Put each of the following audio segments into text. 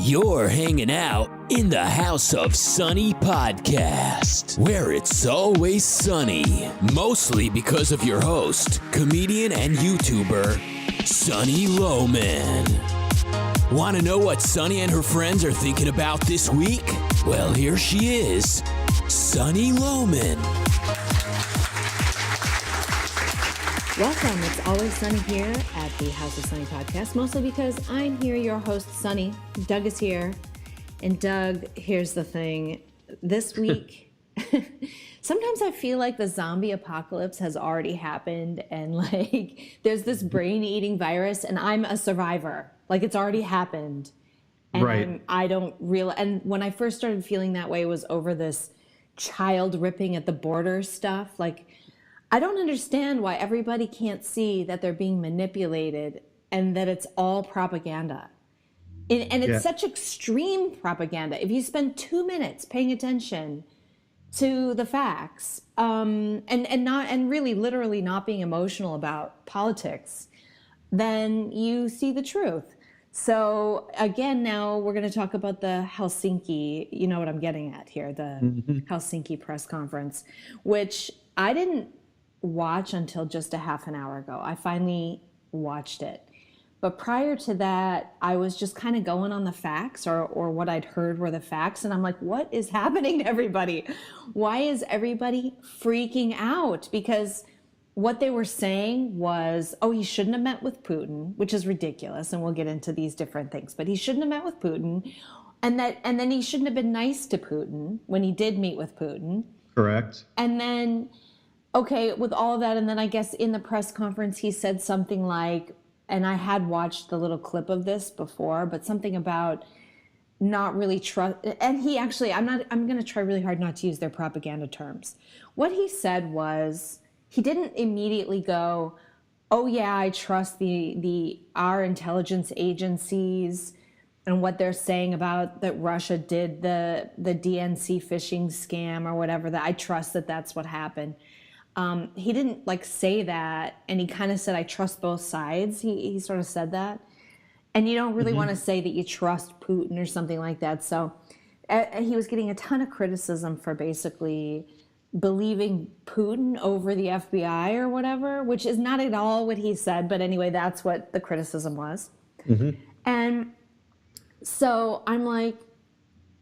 You're hanging out in the House of Sunny podcast, where it's always sunny, mostly because of your host, comedian and YouTuber, Sunny Lohman. Want to know what Sunny and her friends are thinking about this week? Well, here she is, Sunny Lohman. Welcome. It's always sunny here at the House of Sunny podcast, mostly because I'm here, your host, Sunny. Doug is here. And Doug, here's the thing. This week, sometimes I feel like the zombie apocalypse has already happened and like there's this brain-eating virus and I'm a survivor. Like it's already happened. And right. I don't realize. And when I first started feeling that way was over this child ripping at the border stuff. Like, I don't understand why everybody can't see that they're being manipulated and that it's all propaganda. And it's such extreme propaganda. If you spend 2 minutes paying attention to the facts and really literally not being emotional about politics, then you see the truth. So again, now we're going to talk about the Helsinki, you know what I'm getting at here, the Helsinki press conference, which I didn't watch until just a half an hour ago. I finally watched it. But prior to that, I was just kind of going on the facts or what I'd heard were the facts. And I'm like, what is happening to everybody? Why is everybody freaking out? Because what they were saying was, oh, he shouldn't have met with Putin, which is ridiculous. And we'll get into these different things. But he shouldn't have met with Putin. And then he shouldn't have been nice to Putin when he did meet with Putin. Correct. And then, okay, with all of that, and then I guess in the press conference, he said something like, and I had watched the little clip of this before, but something about not really trust, and he actually, I'm going to try really hard not to use their propaganda terms. What he said was, he didn't immediately go, oh yeah, I trust our intelligence agencies and what they're saying about that Russia did the DNC phishing scam or whatever, that I trust that that's what happened. He didn't like say that, and he kind of said, I trust both sides. He sort of said that. And you don't really want to say that you trust Putin or something like that. So he was getting a ton of criticism for basically believing Putin over the FBI or whatever, which is not at all what he said. But anyway, that's what the criticism was. And so I'm like,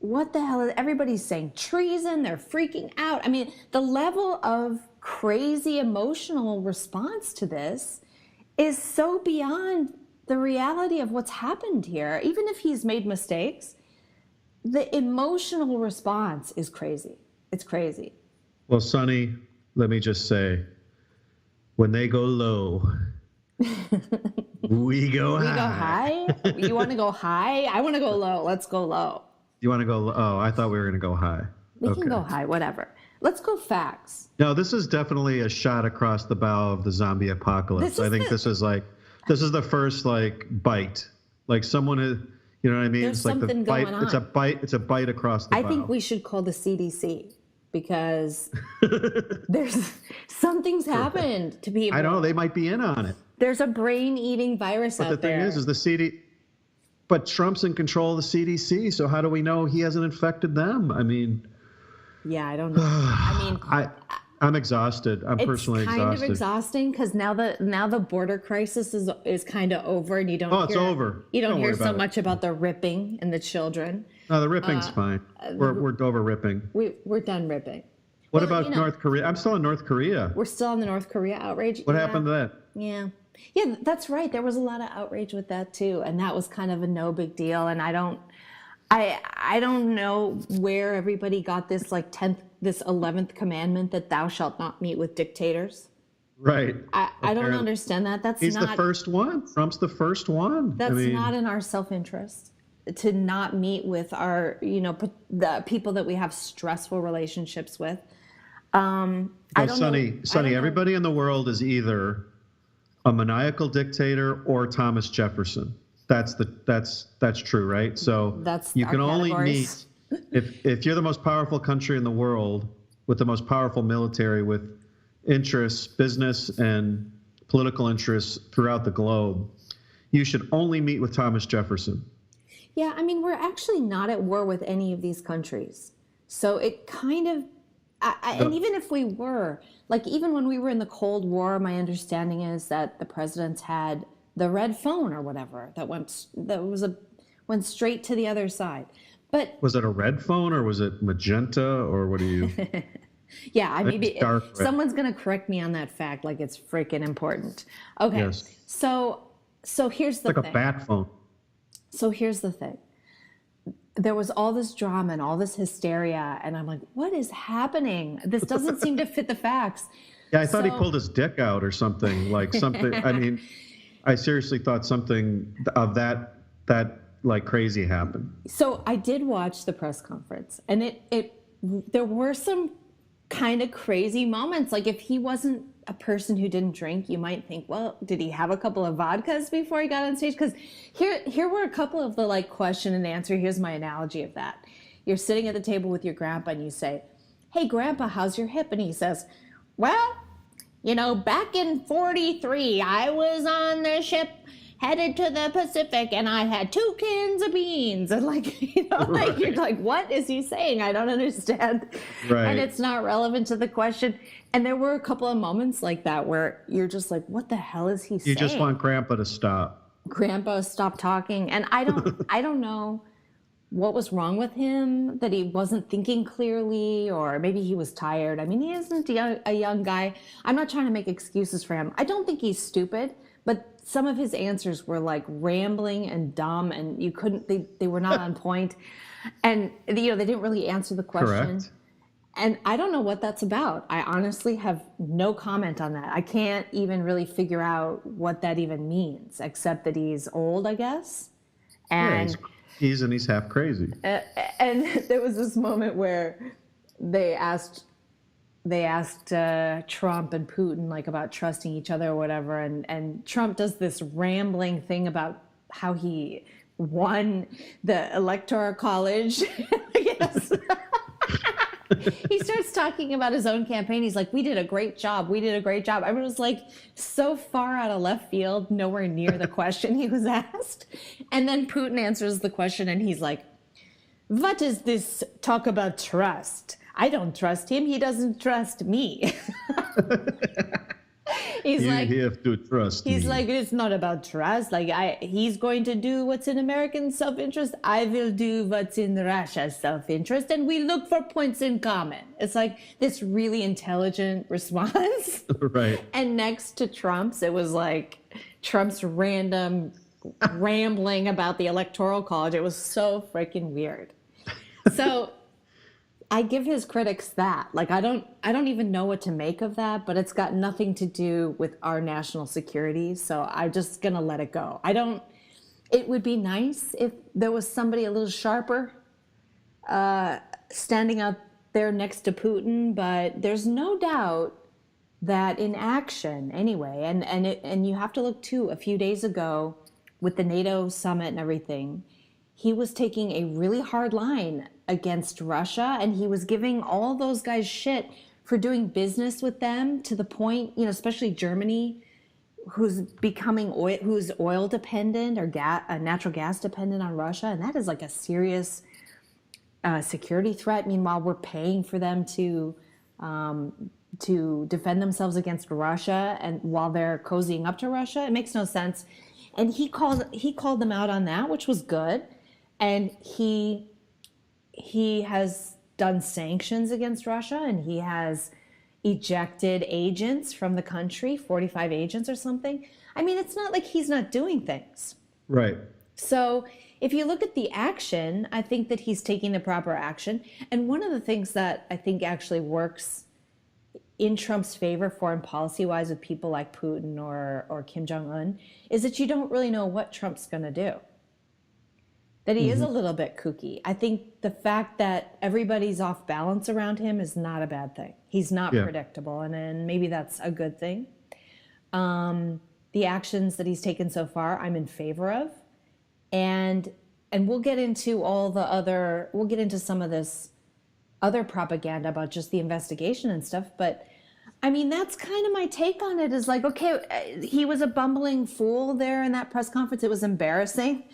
what the hell is everybody's saying? Treason, they're freaking out. I mean, the level of crazy emotional response to this is so beyond the reality of what's happened here. Even if he's made mistakes, the emotional response is crazy. It's crazy. Well, Sonny, let me just say, when they go low, we go high. We go high? You want to go high? I want to go low. Let's go low. You want to go low? Oh, I thought we were going to go high. We can go high, whatever. Let's go facts. No, this is definitely a shot across the bow of the zombie apocalypse. I think this is the first like bite. Like someone is, you know what I mean? There's it's like something the bite. going on. It's a bite across the bow. I think we should call the CDC because something's happened to people. I don't know. They might be in on it. There's a brain-eating virus out there. But the thing is the CD. But Trump's in control of the CDC, so how do we know he hasn't infected them? I mean, yeah, I don't know. I mean, I'm exhausted. I'm personally exhausted. It's kind of exhausting because now the border crisis is kind of over, and you don't. It's over. You don't hear so much about the ripping and the children. No, the ripping's fine. We're over ripping. We're done ripping. What about North Korea? I'm still in North Korea. We're still on the North Korea outrage. What happened to that? Yeah. Yeah, that's right. There was a lot of outrage with that too, and that was kind of a no big deal. And I don't know where everybody got this like 11th commandment that thou shalt not meet with dictators. Right. I don't understand that. He's the first one. Trump's the first one. That's not in our self-interest to not meet with our, the people that we have stressful relationships with. Sonny, everybody in the world is either a maniacal dictator or Thomas Jefferson. That's true, right? So you can only meet if you're the most powerful country in the world with the most powerful military with interests, business and political interests throughout the globe. You should only meet with Thomas Jefferson. Yeah, I mean, we're actually not at war with any of these countries. So it kind of, and even if we were, like even when we were in the Cold War, my understanding is that the presidents had the red phone or whatever went straight to the other side. But was it a red phone or was it magenta or what do you? Yeah, I mean, someone's going to correct me on that fact, like it's freaking important. Okay, yes. So here's the thing. Like a bat phone. So here's the thing. There was all this drama and all this hysteria, and I'm like, what is happening? This doesn't seem to fit the facts. Yeah, I thought he pulled his dick out or something, like something. I mean, I seriously thought something of that like crazy happened. So I did watch the press conference, and there were some kind of crazy moments. Like if he wasn't a person who didn't drink, you might think, well, did he have a couple of vodkas before he got on stage? Because here were a couple of the like question and answer. Here's my analogy of that. You're sitting at the table with your grandpa and you say, hey, grandpa, how's your hip? And he says, well, back in 43, I was on the ship headed to the Pacific and I had 2 cans of beans. And Right. You're like, what is he saying? I don't understand. Right. And it's not relevant to the question. And there were a couple of moments like that where you're just like, what the hell is he saying? You just want grandpa to stop. Grandpa, stop talking. And I don't know what was wrong with him, that he wasn't thinking clearly, or maybe he was tired. I mean, he isn't a young guy. I'm not trying to make excuses for him. I don't think he's stupid, but some of his answers were like rambling and dumb, and they were not on point. And, they didn't really answer the question. Correct. And I don't know what that's about. I honestly have no comment on that. I can't even really figure out what that even means, except that he's old, I guess. And yeah, he's half crazy. And there was this moment where they asked Trump and Putin like about trusting each other or whatever, and Trump does this rambling thing about how he won the Electoral College. Yes. He starts talking about his own campaign. He's like, we did a great job. I mean, it was like so far out of left field, nowhere near the question he was asked. And then Putin answers the question and he's like, what is this talk about trust? I don't trust him. He doesn't trust me. He's you like, have to trust he's me. like, it's not about trust. Like he's going to do what's in American self-interest. I will do what's in Russia's self-interest, and we look for points in common. It's like this really intelligent response. Right. And next to Trump's, it was like Trump's random rambling about the Electoral College. It was so freaking weird. So I give his critics that. Like, I don't even know what to make of that, but it's got nothing to do with our national security. So I'm just going to let it go. It would be nice if there was somebody a little sharper standing out there next to Putin, but there's no doubt that in action anyway, and you have to look too, a few days ago with the NATO summit and everything, he was taking a really hard line against Russia, and he was giving all those guys shit for doing business with them, to the point, especially Germany, who's oil dependent or natural gas dependent on Russia, and that is like a serious security threat. Meanwhile, we're paying for them to defend themselves against Russia, and while they're cozying up to Russia, it makes no sense. And he called them out on that, which was good. And he has done sanctions against Russia, and he has ejected agents from the country, 45 agents or something. I mean, it's not like he's not doing things. Right. So if you look at the action, I think that he's taking the proper action. And one of the things that I think actually works in Trump's favor, foreign policy-wise, with people like Putin or Kim Jong-un, is that you don't really know what Trump's going to do. That he is a little bit kooky. I think the fact that everybody's off balance around him is not a bad thing. He's not predictable, and maybe that's a good thing. The actions that he's taken so far, I'm in favor of. And we'll get into some of this other propaganda about just the investigation and stuff, but I mean, that's kind of my take on it, is like, okay, he was a bumbling fool there in that press conference. It was embarrassing.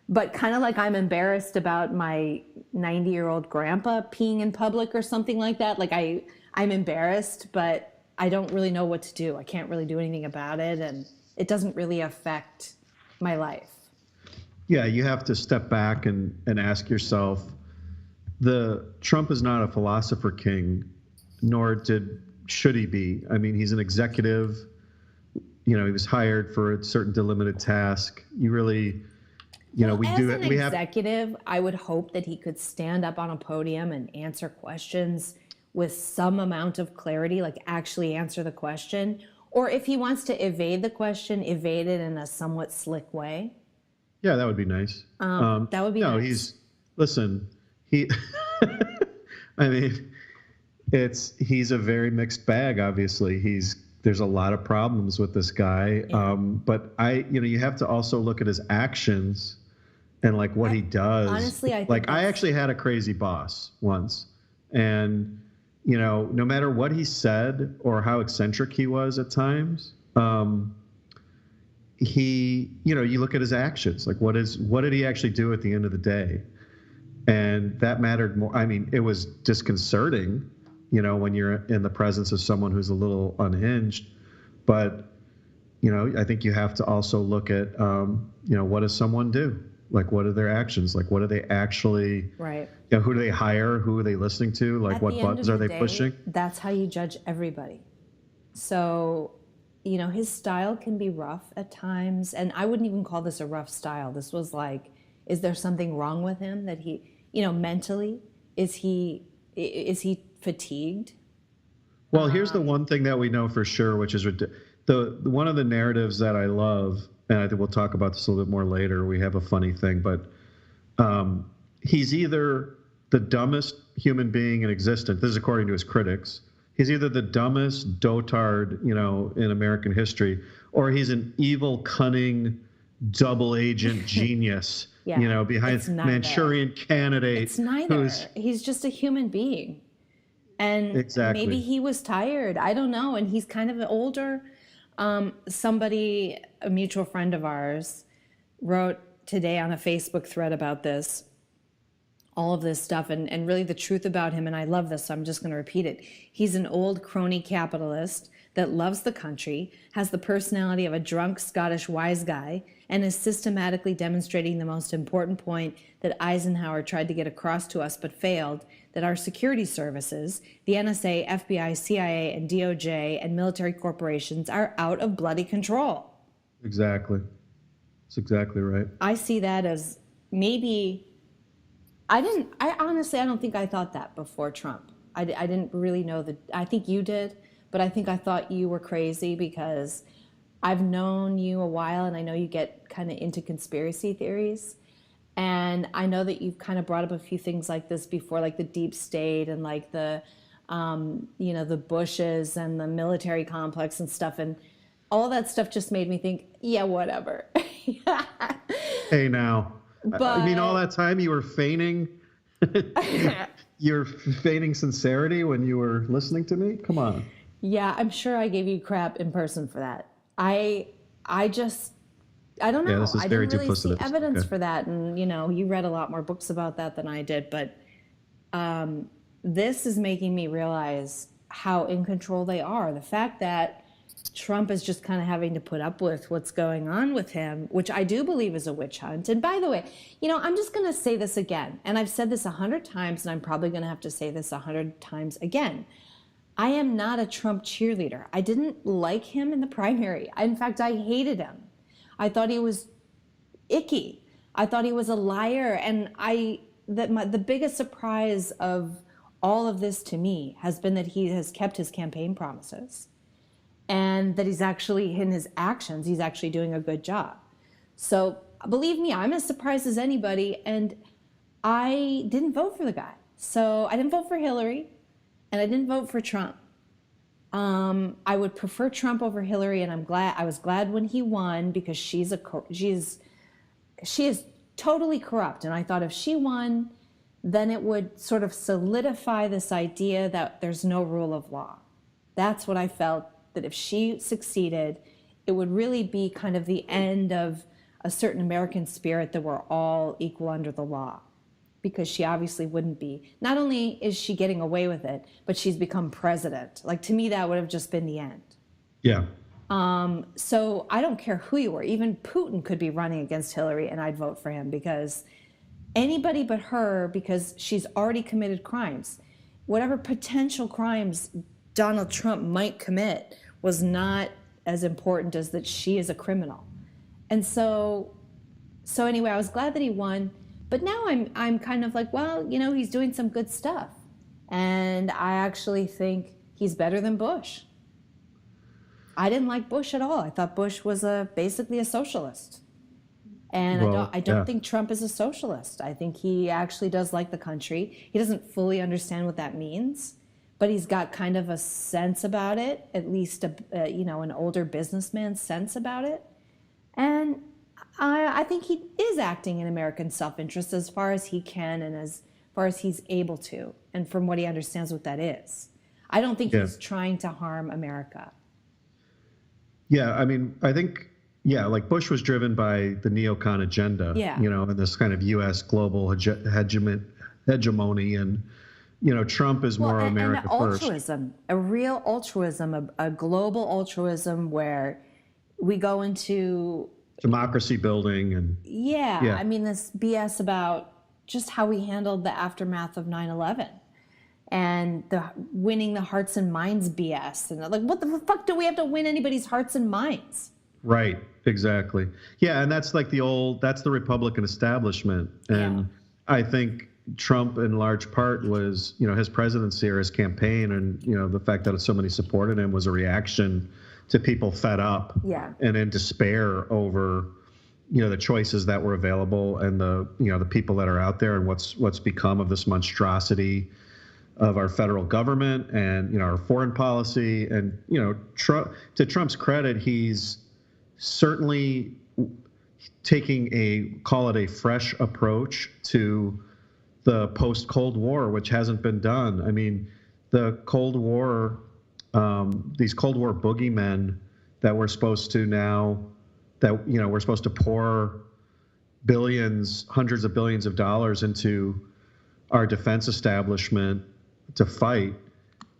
but kind of like I'm embarrassed about my 90-year-old grandpa peeing in public or something like that. Like I'm embarrassed, but I don't really know what to do. I can't really do anything about it, and it doesn't really affect my life. Yeah, you have to step back and ask yourself, Trump is not a philosopher king, nor should he be. I mean, he's an executive. He was hired for a certain delimited task. You really, executive, I would hope that he could stand up on a podium and answer questions with some amount of clarity, like actually answer the question. Or if he wants to evade the question, evade it in a somewhat slick way. Yeah, that would be nice. That would be nice. He, I mean, he's a very mixed bag, obviously. There's a lot of problems with this guy. Yeah. But you have to also look at his actions and like what he does. Honestly, I actually had a crazy boss once, and no matter what he said or how eccentric he was at times, you look at his actions, like what did he actually do at the end of the day? And that mattered more. I mean, it was disconcerting, when you're in the presence of someone who's a little unhinged, but I think you have to also look at, what does someone do? Like, what are their actions? Like, what are they actually, right? Who do they hire? Who are they listening to? Like, what buttons are they pushing? That's how you judge everybody. So, his style can be rough at times, and I wouldn't even call this a rough style. This was like, is there something wrong with him that he, mentally, is he fatigued? Well, here's the one thing that we know for sure, which is one of the narratives that I love, and I think we'll talk about this a little bit more later. We have a funny thing, but he's either the dumbest human being in existence. This is according to his critics. He's either the dumbest dotard, in American history, or he's an evil, cunning, double agent genius, behind Manchurian Candidate. It's neither. He's just a human being. And exactly. Maybe he was tired. I don't know. And he's kind of older. Somebody, a mutual friend of ours, wrote today on a Facebook thread about this, all of this stuff, and really the truth about him. And I love this, so I'm just going to repeat it. He's an old crony capitalist that loves the country, has the personality of a drunk Scottish wise guy, and is systematically demonstrating the most important point that Eisenhower tried to get across to us but failed, that our security services, the NSA, FBI, CIA, and DOJ, and military corporations are out of bloody control. Exactly. That's exactly right. I see that as maybe... I honestly don't think I thought that before Trump. I didn't really know that. I think you did, but I think I thought you were crazy because I've known you a while, and I know you get kind of into conspiracy theories. And I know that you've kind of brought up a few things like this before, like the deep state and like the, the Bushes and the military complex and stuff. And all that stuff just made me think, yeah, whatever. Hey, now. But, I mean, all that time you were feigning, sincerity when you were listening to me? Come on. Yeah, I'm sure I gave you crap in person for that. I don't know. Yeah, this is very I didn't really see duplicitous. evidence for that. And, you read a lot more books about that than I did. But this is making me realize how in control they are. The fact that Trump is just kind of having to put up with what's going on with him, which I do believe is a witch hunt. And by the way, I'm just going to say this again. And I've said this 100 times, and I'm probably going to have to say this 100 times again. I am not a Trump cheerleader. I didn't like him in the primary. In fact, I hated him. I thought he was icky. I thought he was a liar. And the biggest surprise of all of this to me has been that he has kept his campaign promises. And that he's actually, in his actions, he's actually doing a good job. So believe me, I'm as surprised as anybody. And I didn't vote for the guy. So I didn't vote for Hillary, and I didn't vote for Trump. I would prefer Trump over Hillary, and I was glad when he won because she is totally corrupt. And I thought if she won, then it would sort of solidify this idea that there's no rule of law. That's what I felt. That if she succeeded, it would really be kind of the end of a certain American spirit that we're all equal under the law, because she obviously wouldn't be. Not only is she getting away with it, but she's become president. Like, to me, that would have just been the end. Yeah. So I don't care who you were. Even Putin could be running against Hillary, and I'd vote for him, because anybody but her, because she's already committed crimes. Whatever potential crimes Donald Trump might commit was not as important as that she is a criminal. And so anyway, I was glad that he won. But now I'm kind of like, well, you know, he's doing some good stuff. And I actually think he's better than Bush. I didn't like Bush at all. I thought Bush was basically a socialist. And I don't think Trump is a socialist. I think he actually does like the country. He doesn't fully understand what that means, but he's got kind of a sense about it, at least an older businessman's sense about it. And I think he is acting in American self-interest as far as he can and as far as he's able to, and from what he understands what that is. I don't think he's trying to harm America. Yeah, I mean, I think, like Bush was driven by the neocon agenda, and this kind of U.S. global hegemony, and, Trump is more America and altruism, a real altruism, a global altruism where we go into democracy building and I mean, this BS about just how we handled the aftermath of 9/11 and the winning the hearts and minds BS, and like, what the fuck do we have to win anybody's hearts and minds? Right, exactly. Yeah, and that's like that's the Republican establishment, and I think Trump in large part was, his presidency or his campaign, and the fact that so many supported him was a reaction to people fed up and in despair over, the choices that were available and the people that are out there, and what's become of this monstrosity of our federal government and, our foreign policy. And, Trump, to Trump's credit, he's certainly taking call it a fresh approach to the post-Cold War, which hasn't been done. I mean, the Cold War, these Cold War boogeymen that we're supposed to we're supposed to pour billions, hundreds of billions of dollars into our defense establishment to fight,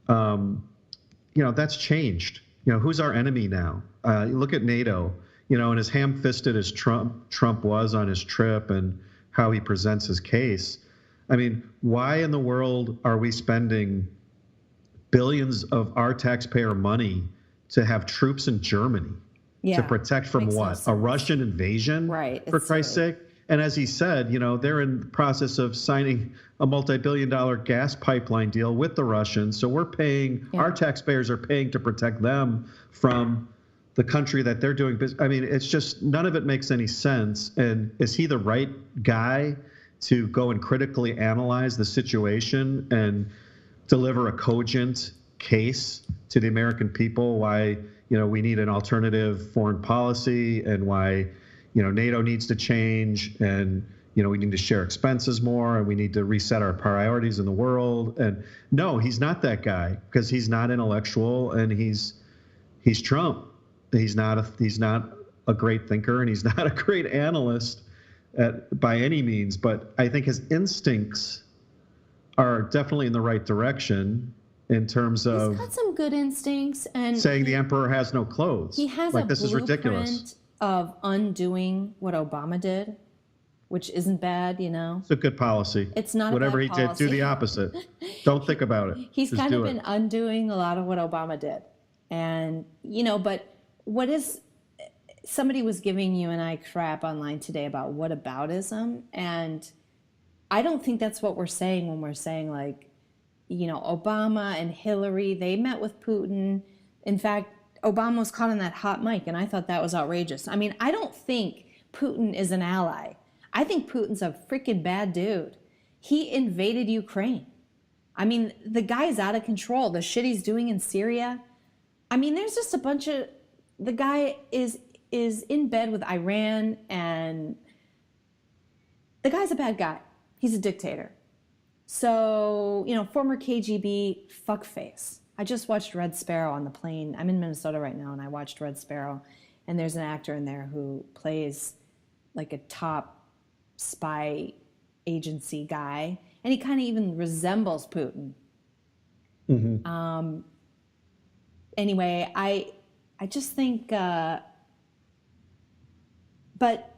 that's changed. Who's our enemy now? You look at NATO, and as ham-fisted as Trump was on his trip and how he presents his case. I mean, why in the world are we spending billions of our taxpayer money to have troops in Germany to protect from what? A Russian invasion? Right. For Christ's sake. And as he said, they're in the process of signing a multi-billion-dollar gas pipeline deal with the Russians. So we're paying, our taxpayers are paying to protect them from the country that they're doing business. I mean, it's just, none of it makes any sense. And is he the right guy to go and critically analyze the situation and deliver a cogent case to the American people why, we need an alternative foreign policy, and why, NATO needs to change, and, we need to share expenses more, and we need to reset our priorities in the world? And no, he's not that guy, because he's not intellectual, and he's Trump. He's not a great thinker, and he's not a great analyst by any means. But I think his instincts are definitely in the right direction in terms of he's got some good instincts, and saying the emperor has no clothes. He has like, a this is ridiculous. Of undoing what Obama did, which isn't bad, It's a good policy. It's not whatever a bad he policy. did, do the opposite. Don't think about it. He's Just kind of do been it. undoing a lot of what Obama did, and but what is? Somebody was giving you and I crap online today about whataboutism, and I don't think that's what we're saying when we're saying, like, Obama and Hillary, they met with Putin. In fact, Obama was caught on that hot mic, and I thought that was outrageous. I mean, I don't think Putin is an ally. I think Putin's a freaking bad dude. He invaded Ukraine. I mean, the guy's out of control. The shit he's doing in Syria. I mean, there's just a bunch of... The guy is in bed with Iran, and the guy's a bad guy. He's a dictator. So, former KGB fuckface. I just watched Red Sparrow on the plane. I'm in Minnesota right now, and I watched Red Sparrow, and there's an actor in there who plays like a top spy agency guy, and he kind of even resembles Putin. Mm-hmm. Anyway, I just think, but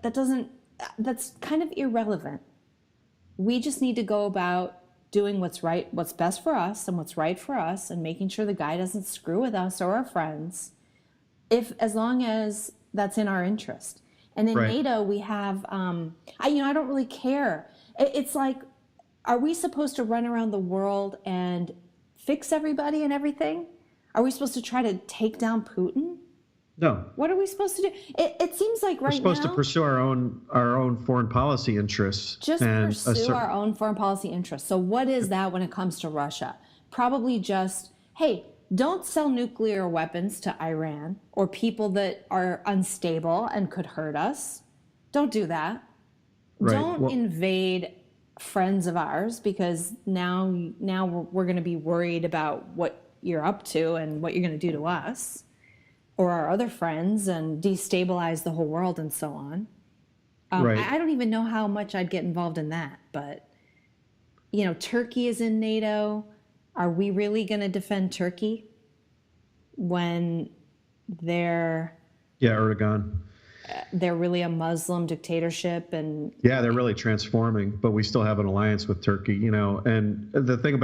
that's kind of irrelevant. We just need to go about doing what's right, what's best for us and what's right for us, and making sure the guy doesn't screw with us or our friends, as long as that's in our interest. And in NATO, we have, I don't really care. It's like, are we supposed to run around the world and fix everybody and everything? Are we supposed to try to take down Putin? No. What are we supposed to do? It seems like we're supposed to pursue our own foreign policy interests. Just pursue our own foreign policy interests. So what is that when it comes to Russia? Probably just, hey, don't sell nuclear weapons to Iran or people that are unstable and could hurt us. Don't do that. Right. Don't invade friends of ours, because now we're going to be worried about what you're up to and what you're going to do to us or our other friends, and destabilize the whole world and so on. I don't even know how much I'd get involved in that, but Turkey is in NATO. Are we really going to defend Turkey when they're Erdogan? They're really a Muslim dictatorship, and they're really transforming, but we still have an alliance with Turkey, and the thing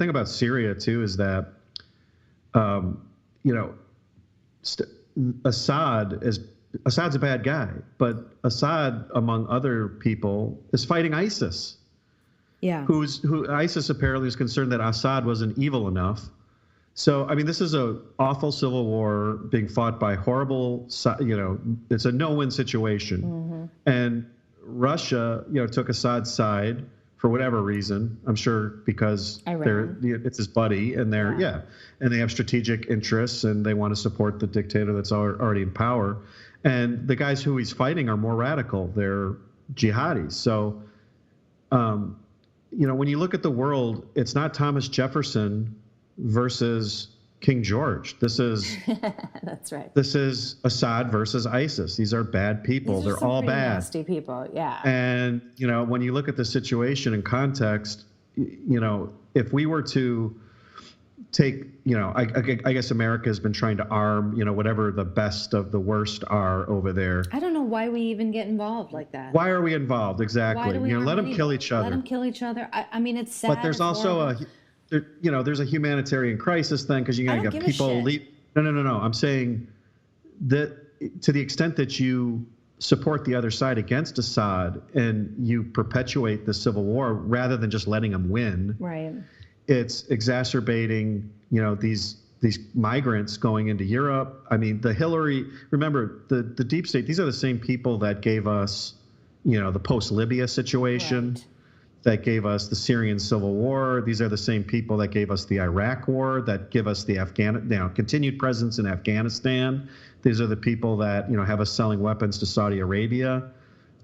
about Syria too is that Assad's a bad guy, but Assad, among other people, is fighting ISIS. Yeah. Who ISIS apparently is concerned that Assad wasn't evil enough. So, I mean, this is an awful civil war being fought by horrible, it's a no-win situation. Mm-hmm. And Russia, took Assad's side for whatever reason. I'm sure because it's his buddy, and and they have strategic interests, and they want to support the dictator that's already in power. And the guys who he's fighting are more radical. They're jihadis. So, when you look at the world, it's not Thomas Jefferson versus King George. This is that's right. This is Assad versus ISIS. These are bad people. They're all bad, nasty people. Yeah. And when you look at the situation in context, if we were to take, I guess America has been trying to arm, whatever the best of the worst are over there. I don't know why we even get involved like that. Why are we involved? Exactly. Let them kill each other. Let them kill each other. I mean, it's sad. But there's also there's a humanitarian crisis then, because you're going to get people leave. No. I'm saying that to the extent that you support the other side against Assad and you perpetuate the civil war rather than just letting them win, right? It's exacerbating, these migrants going into Europe. I mean, remember the deep state, these are the same people that gave us, the post-Libya situation. Right. That gave us the Syrian civil war. These are the same people that gave us the Iraq war, that give us the continued presence in Afghanistan. These are the people that, have us selling weapons to Saudi Arabia.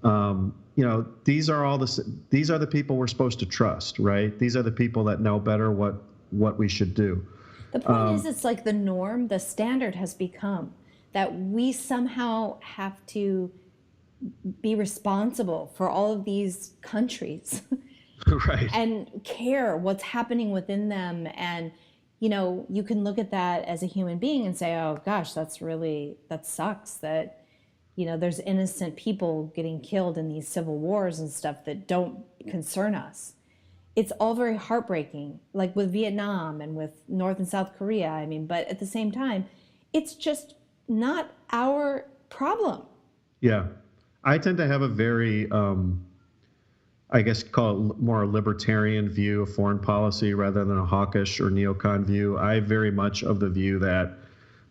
These are the people we're supposed to trust, right? These are the people that know better what we should do. The point is, it's like the norm, the standard has become that we somehow have to be responsible for all of these countries. Right. And care what's happening within them. And, you can look at that as a human being and say, oh gosh, that sucks that, there's innocent people getting killed in these civil wars and stuff that don't concern us. It's all very heartbreaking, like with Vietnam and with North and South Korea. I mean, but at the same time, it's just not our problem. Yeah. I tend to have a very, I guess call it more a libertarian view of foreign policy rather than a hawkish or neocon view. I very much of the view that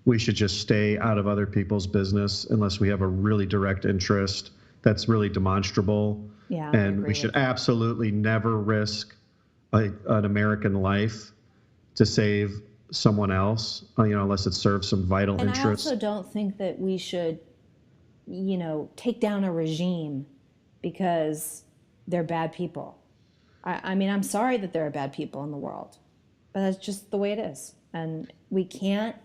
we should just stay out of other people's business unless we have a really direct interest that's really demonstrable. Yeah, and we should absolutely never risk an American life to save someone else, unless it serves some vital interest. I also don't think that we should, take down a regime because they're bad people. I mean, I'm sorry that there are bad people in the world, but that's just the way it is. And we can't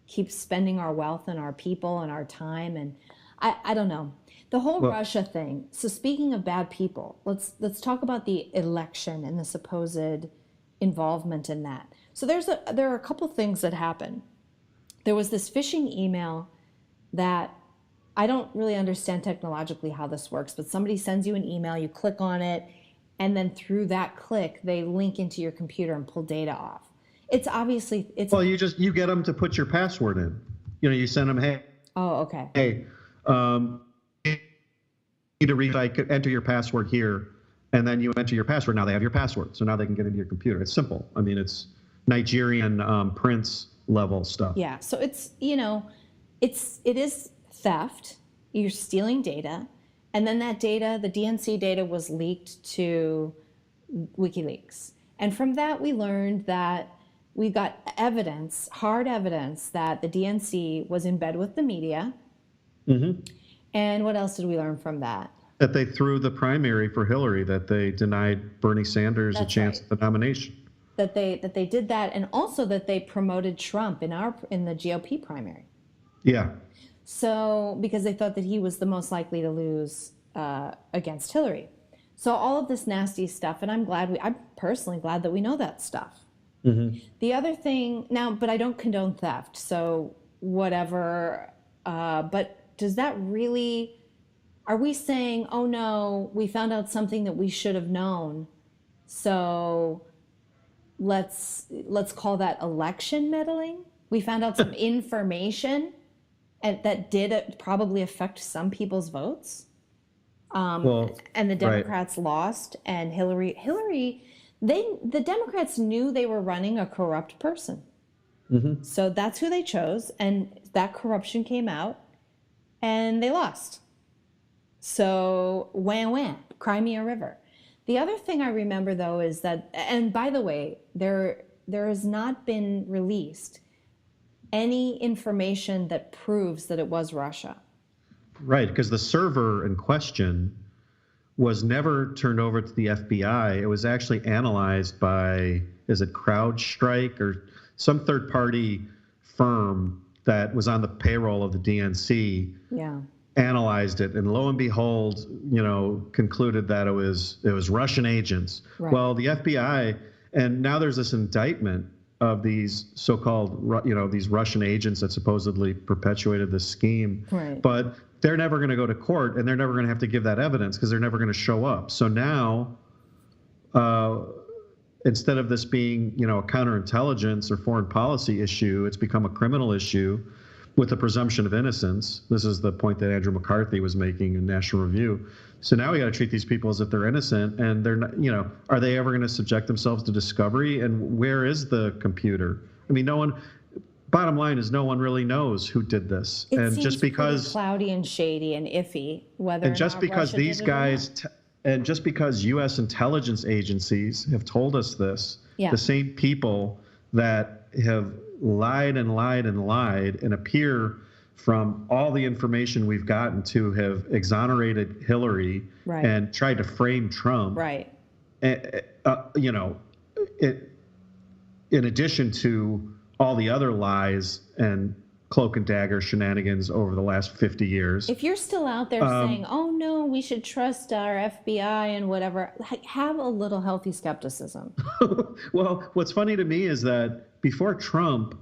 keep spending our wealth and our people and our time. And I don't know. The whole Russia thing. So speaking of bad people, let's talk about the election and the supposed involvement in that. So there are a couple things that happen. There was this phishing email that I don't really understand technologically how this works, but somebody sends you an email, you click on it, and then through that click, they link into your computer and pull data off. It's obviously well, you get them to put your password in. You send them, hey. Oh, okay. Hey, need to enter your password here, and then you enter your password. Now they have your password, so now they can get into your computer. It's simple. I mean, it's Nigerian prince level stuff. Yeah. So it's it is theft. You're stealing data, and then that data, the DNC data, was leaked to WikiLeaks, and from that we learned that we got evidence, hard evidence, that the DNC was in bed with the media. Mm-hmm. And what else did we learn from that? That they threw the primary for Hillary, that they denied Bernie Sanders a chance at the nomination. That they did that, and also that they promoted Trump in the GOP primary. Yeah. So because they thought that he was the most likely to lose against Hillary. So all of this nasty stuff, and I'm personally glad that we know that stuff. Mm-hmm. The other thing now, but I don't condone theft, so whatever. But does that really? Are we saying, oh no, we found out something that we should have known, so let's call that election meddling? We found out some information, and that did probably affect some people's votes. And the Democrats lost, and Hillary. The Democrats knew they were running a corrupt person. Mm-hmm. So that's who they chose, and that corruption came out, and they lost. So wham, cry me a river. The other thing I remember, though, is that, and by the way, there has not been released any information that proves that it was Russia. Right, because the server in question was never turned over to the FBI. It was actually analyzed by, is it CrowdStrike or some third-party firm that was on the payroll of the DNC. Yeah. Analyzed it, and lo and behold, concluded that it was Russian agents. Right. Well, the FBI, and now there's this indictment of these so-called, these Russian agents that supposedly perpetuated this scheme. Right. But they're never going to go to court, and they're never going to have to give that evidence because they're never going to show up. So now, instead of this being, a counterintelligence or foreign policy issue, it's become a criminal issue with the presumption of innocence. This is the point that Andrew McCarthy was making in National Review. So now we got to treat these people as if they're innocent, and they're not, are they ever going to subject themselves to discovery? And where is the computer? I mean, bottom line is no one really knows who did this. It seems just because cloudy and shady and iffy, whether and just because these guys and just because U.S. intelligence agencies have told us this, the same people that have lied and lied and lied and appear from all the information we've gotten to have exonerated Hillary and tried to frame Trump. Right. In addition to all the other lies and cloak and dagger shenanigans over the last 50 years. If you're still out there saying, oh no, we should trust our FBI and whatever, have a little healthy skepticism. Well, what's funny to me is that before Trump,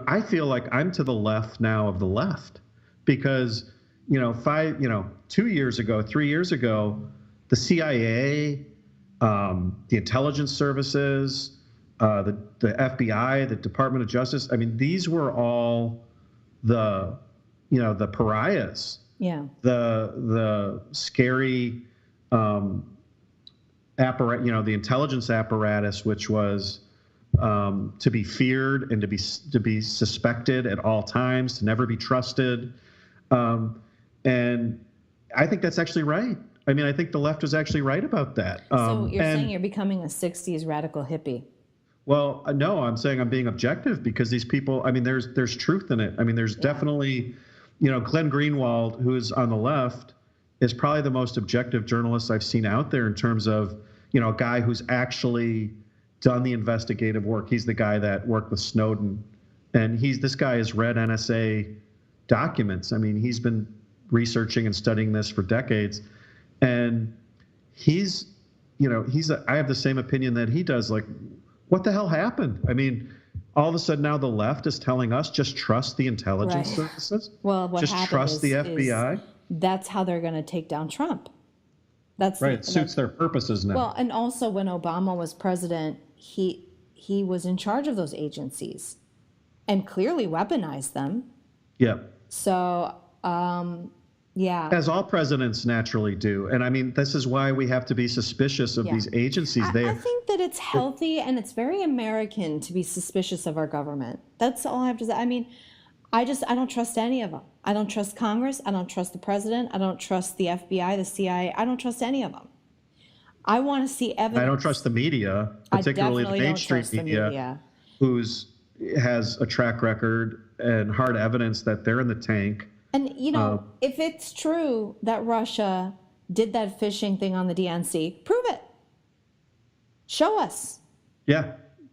I feel like I'm to the left now of the left because, 2 years ago, 3 years ago, the CIA, the intelligence services, the FBI, the Department of Justice, I mean, these were all the pariahs. Yeah. The scary the intelligence apparatus, which was to be feared and to be suspected at all times, to never be trusted. And I think that's actually right. I mean, I think the left was actually right about that. So you're saying you're becoming a 60s radical hippie. Well, no, I'm saying I'm being objective because these people, I mean, there's truth in it. I mean, there's definitely, Glenn Greenwald, who is on the left, is probably the most objective journalist I've seen out there in terms of, a guy who's actually done the investigative work. He's the guy that worked with Snowden, and this guy has read NSA documents. I mean, he's been researching and studying this for decades, and I have the same opinion that he does. Like, what the hell happened? I mean, all of a sudden now the left is telling us just trust the intelligence services. Well, what just trust the FBI. That's how they're going to take down Trump. That's right. It suits their purposes now. Well, and also when Obama was president, he was in charge of those agencies, and clearly weaponized them. Yeah. So, yeah. As all presidents naturally do. And I mean, this is why we have to be suspicious of these agencies. I think that it's healthy and it's very American to be suspicious of our government. That's all I have to say. I mean, I don't trust any of them. I don't trust Congress. I don't trust the president. I don't trust the FBI, the CIA. I don't trust any of them. I want to see evidence. I don't trust the media, particularly the mainstream media, has a track record and hard evidence that they're in the tank. And, if it's true that Russia did that phishing thing on the DNC, prove it. Show us. Yeah,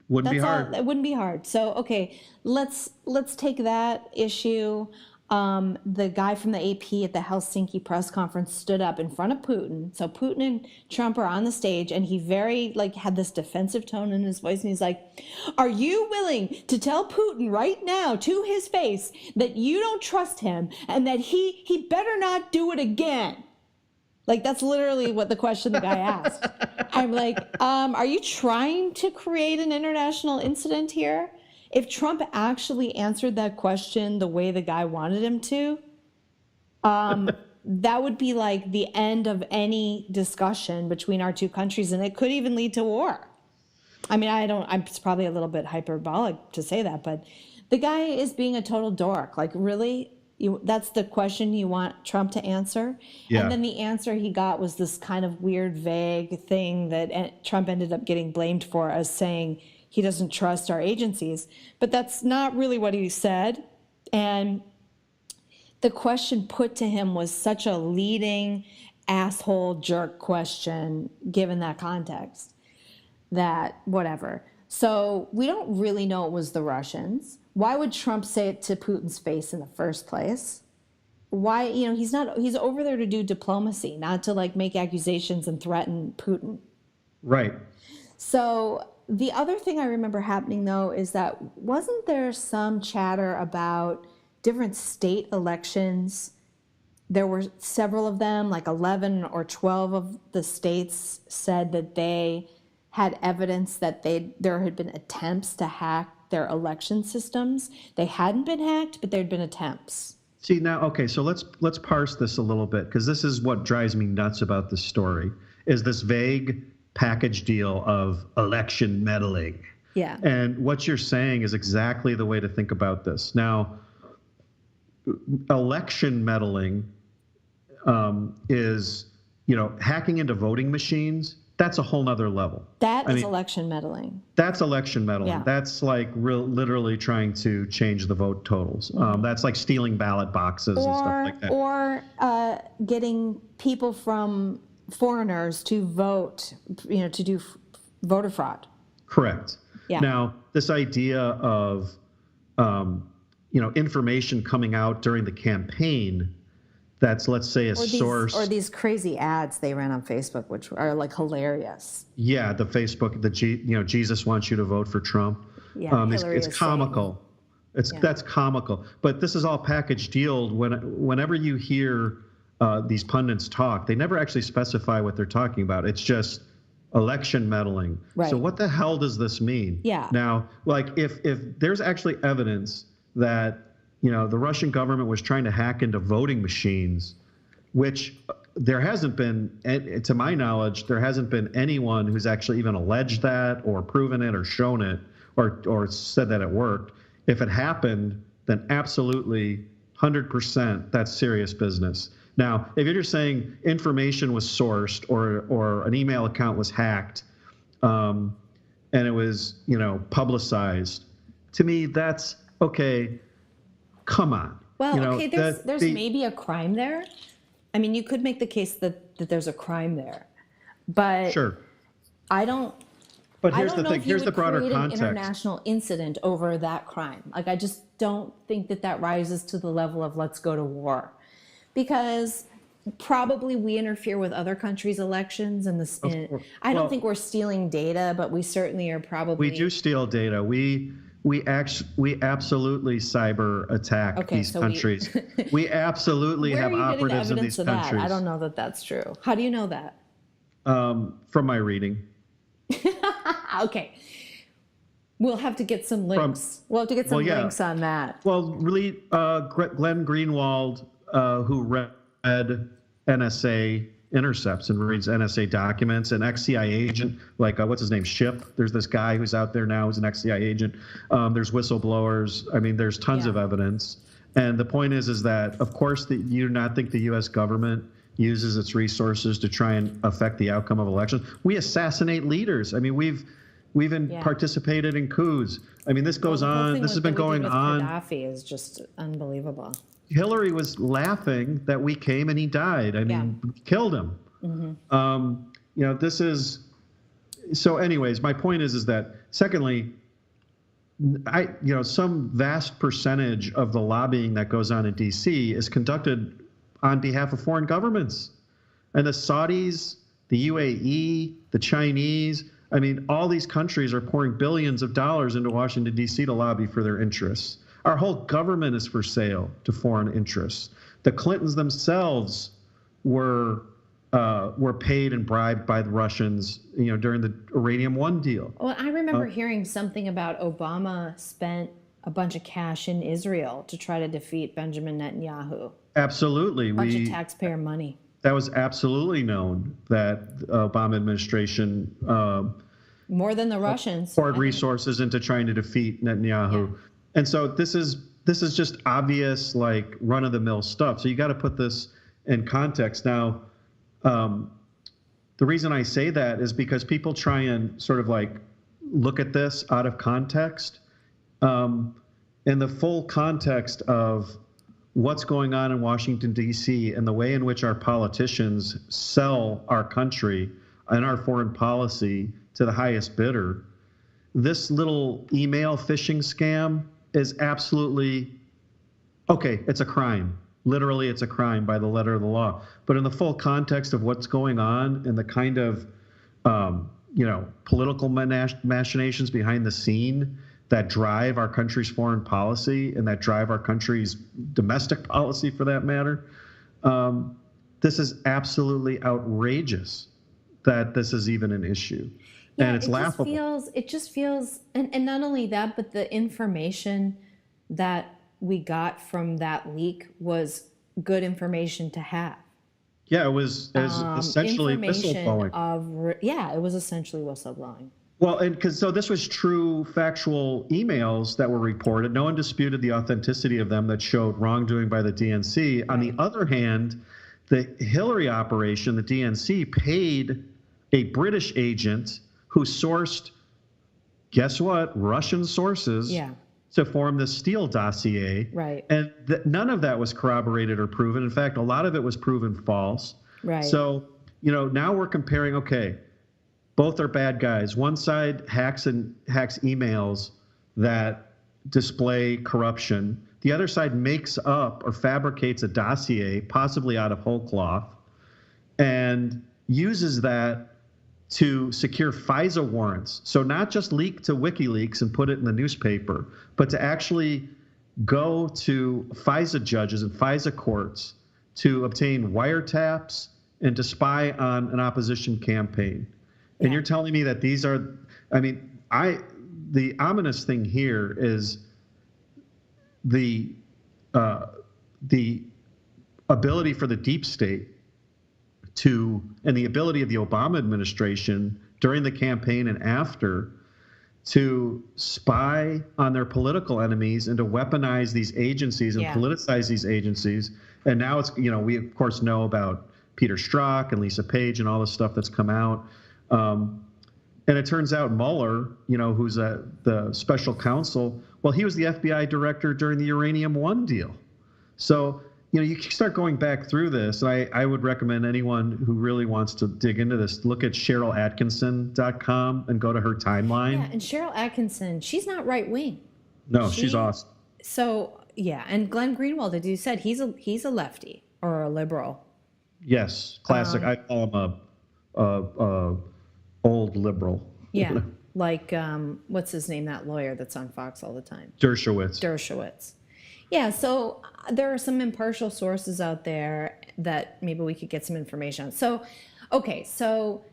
wouldn't be hard. It wouldn't be hard. So, okay, let's take that issue. The guy from the AP at the Helsinki press conference stood up in front of Putin. So Putin and Trump are on the stage, and he very had this defensive tone in his voice, and he's like, "Are you willing to tell Putin right now to his face that you don't trust him and that he better not do it again?" That's literally what the question the guy asked. I'm like, are you trying to create an international incident here? If Trump actually answered that question the way the guy wanted him to, that would be like the end of any discussion between our two countries, and it could even lead to war. I mean, it's probably a little bit hyperbolic to say that, but the guy is being a total dork. Like, really? That's the question you want Trump to answer? Yeah. And then the answer he got was this kind of weird, vague thing that Trump ended up getting blamed for as saying he doesn't trust our agencies. But that's not really what he said. And the question put to him was such a leading asshole jerk question, given that context, that whatever. So we don't really know it was the Russians. Why would Trump say it to Putin's face in the first place? Why, he's over there to do diplomacy, not to make accusations and threaten Putin. Right. So the other thing I remember happening, though, is that wasn't there some chatter about different state elections? There were several of them, 11 or 12 of the states said that they had evidence that there had been attempts to hack their election systems. They hadn't been hacked, but there'd been attempts. See, now, okay, so let's parse this a little bit, because this is what drives me nuts about this story, is this vague package deal of election meddling. Yeah. And what you're saying is exactly the way to think about this. Now, election meddling is, hacking into voting machines. That's a whole nother level. That is election meddling. That's election meddling. Yeah. That's literally trying to change the vote totals. That's like stealing ballot boxes and stuff like that. Or getting people from foreigners to vote, to do voter fraud. Correct. Yeah. Now, this idea of, information coming out during the campaign that's, let's say, source. Or these crazy ads they ran on Facebook, which are hilarious. Yeah, the Facebook, Jesus wants you to vote for Trump. Yeah, it's comical. That's comical. But this is all package deal. Whenever you hear these pundits talk, they never actually specify what they're talking about. It's just election meddling. Right. So what the hell does this mean? Yeah. Now, if there's actually evidence that the Russian government was trying to hack into voting machines, which there hasn't been, to my knowledge, there hasn't been anyone who's actually even alleged that or proven it or shown it or said that it worked. If it happened, then absolutely 100% that's serious business. Now, if you're just saying information was sourced or an email account was hacked and it was, publicized, to me, that's okay. Come on. Well, okay, there's maybe a crime there. I mean, you could make the case that there's a crime there, but sure. I don't. But here's the thing. Here's the broader context. An international incident over that crime. I just don't think that rises to the level of let's go to war, because probably we interfere with other countries' elections, and I don't think we're stealing data, but we certainly are probably. We do steal data. We absolutely cyber attack these countries. We absolutely have operatives in these countries. I don't know that that's true. How do you know that? From my reading. Okay. We'll have to get some links. We'll have to get some links on that. Well, really, Glenn Greenwald, who read NSA intercepts and reads NSA documents, an ex-CIA agent, like what's his name, Ship. There's this guy who's out there now who's an ex-CIA agent. There's whistleblowers. I mean, there's tons of evidence. And the point is that, of course, you do not think the U.S. government uses its resources to try and affect the outcome of elections. We assassinate leaders. I mean, we've participated in coups. I mean, this goes on. This has been going on. Gaddafi is just unbelievable. Hillary was laughing that we came and he died. I mean, we killed him. Mm-hmm. This is. So, anyways, my point is that secondly, some vast percentage of the lobbying that goes on in D.C. is conducted on behalf of foreign governments, and the Saudis, the UAE, the Chinese. I mean, all these countries are pouring billions of dollars into Washington, D.C. to lobby for their interests. Our whole government is for sale to foreign interests. The Clintons themselves were paid and bribed by the Russians, during the Uranium One deal. Well, I remember hearing something about Obama spent a bunch of cash in Israel to try to defeat Benjamin Netanyahu. Absolutely. A bunch of taxpayer money. That was absolutely known that the Obama administration more than the Russians poured resources into trying to defeat Netanyahu. Yeah. And so this is just obvious, like run-of-the-mill stuff. So you got to put this in context. Now, the reason I say that is because people try and sort of like look at this out of context. In the full context of what's going on in Washington, D.C., and the way in which our politicians sell our country and our foreign policy to the highest bidder, this little email phishing scam is absolutely, it's a crime. Literally, it's a crime by the letter of the law. But in the full context of what's going on and the kind of, political machinations behind the scene that drive our country's foreign policy and that drive our country's domestic policy, for that matter, this is absolutely outrageous that this is even an issue. Yeah, and it's laughable. It just feels, and not only that, but the information that we got from that leak was good information to have. Yeah, it was essentially whistleblowing. It was essentially whistleblowing. Well, and so this was true factual emails that were reported. No one disputed the authenticity of them that showed wrongdoing by the DNC. Right. On the other hand, the Hillary operation, the DNC, paid a British agent who sourced, guess what, Russian sources to form the Steele dossier. Right. And none of that was corroborated or proven. In fact, a lot of it was proven false. Right. So, now we're comparing, both are bad guys. One side hacks emails that display corruption. The other side makes up or fabricates a dossier, possibly out of whole cloth, and uses that to secure FISA warrants. So not just leak to WikiLeaks and put it in the newspaper, but to actually go to FISA judges and FISA courts to obtain wiretaps and to spy on an opposition campaign. And you're telling me that these are, the ominous thing here is the ability for the deep state and the ability of the Obama administration during the campaign and after to spy on their political enemies and to weaponize these agencies and politicize these agencies. And now it's, we of course know about Peter Strzok and Lisa Page and all the stuff that's come out. And it turns out Mueller, who's the special counsel, well, he was the FBI director during the Uranium One deal. So, you start going back through this. And I would recommend anyone who really wants to dig into this, look at CherylAtkinson.com and go to her timeline. Yeah, and Cheryl Atkinson, she's not right wing. No, she's awesome. So, and Glenn Greenwald, as you said, he's a lefty. or a liberal. Yes, classic. I call him a old liberal. Yeah, like what's his name? That lawyer that's on Fox all the time. Dershowitz. Yeah, so there are some impartial sources out there that maybe we could get some information on. So, okay, so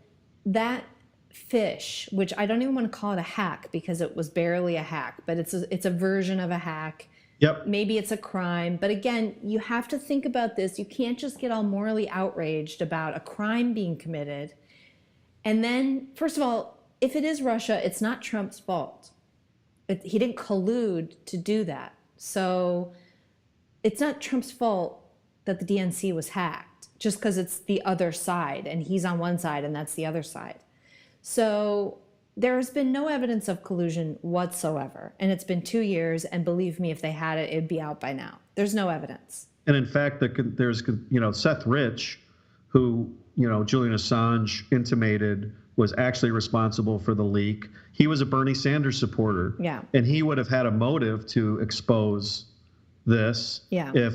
that fish, which I don't even want to call it a hack because it was barely a hack, but it's a version of a hack. Yep. Maybe it's a crime. But again, you have to think about this. You can't just get all morally outraged about a crime being committed. And then, first of all, if it is Russia, it's not Trump's fault. He didn't collude to do that. So it's not Trump's fault that the DNC was hacked just because it's the other side and he's on one side and that's the other side. So there has been no evidence of collusion whatsoever. And it's been 2 years. And believe me, if they had it, it'd be out by now. There's no evidence. And in fact, there's, Seth Rich, who, Julian Assange intimated was actually responsible for the leak. He was a Bernie Sanders supporter. Yeah. And he would have had a motive to expose this if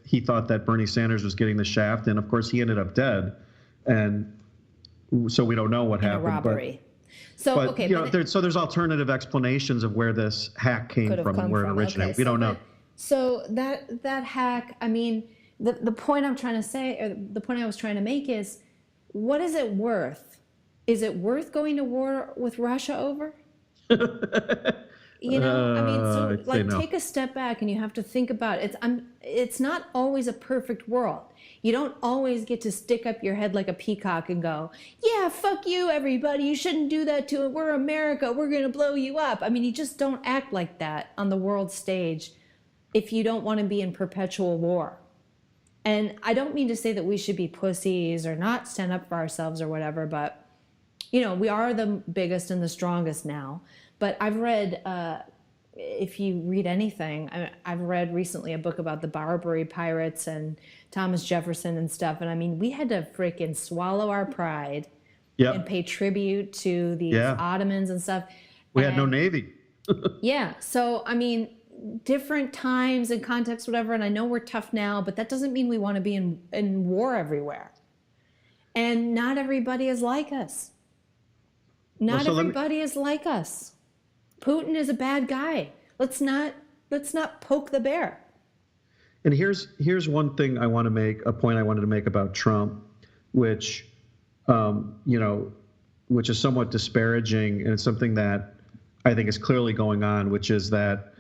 he thought that Bernie Sanders was getting the shaft. And of course, he ended up dead. And so we don't know what happened. A robbery. So there's alternative explanations of where this hack came from and where it originated. Okay, we don't know. So that hack, I mean, the point I'm trying to say, or the point I was trying to make is, what is it worth? Is it worth going to war with Russia over? Take a step back and you have to think about it. It's not always a perfect world. You don't always get to stick up your head like a peacock and go, yeah, fuck you, everybody. You shouldn't do that to it. We're America. We're going to blow you up. I mean, you just don't act like that on the world stage if you don't want to be in perpetual war. And I don't mean to say that we should be pussies or not stand up for ourselves or whatever, but, we are the biggest and the strongest now. But I've read, if you read anything, I've read recently a book about the Barbary pirates and Thomas Jefferson and stuff. And I mean, we had to freaking swallow our pride and pay tribute to the Ottomans and stuff. We had no navy. Yeah. So, I mean, different times and contexts, whatever. And I know we're tough now, but that doesn't mean we want to be in war everywhere. And not everybody is like us. Not everybody is like us. Putin is a bad guy. Let's not poke the bear. And here's one thing I want to make, a point I wanted to make about Trump, which which is somewhat disparaging, and it's something that I think is clearly going on, which is that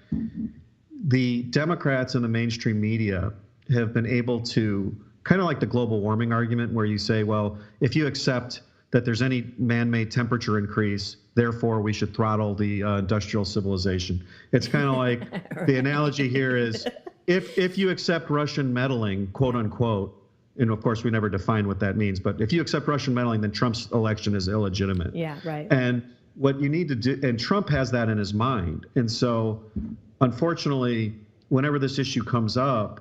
the Democrats and the mainstream media have been able to, kind of like the global warming argument, where you say, well, if you accept that there's any man-made temperature increase, therefore we should throttle the industrial civilization. It's kind of like right. The analogy here is if you accept Russian meddling, quote unquote, and of course we never define what that means, but if you accept Russian meddling, then Trump's election is illegitimate. Yeah, right. And what you need to do, and Trump has that in his mind. And so unfortunately, whenever this issue comes up,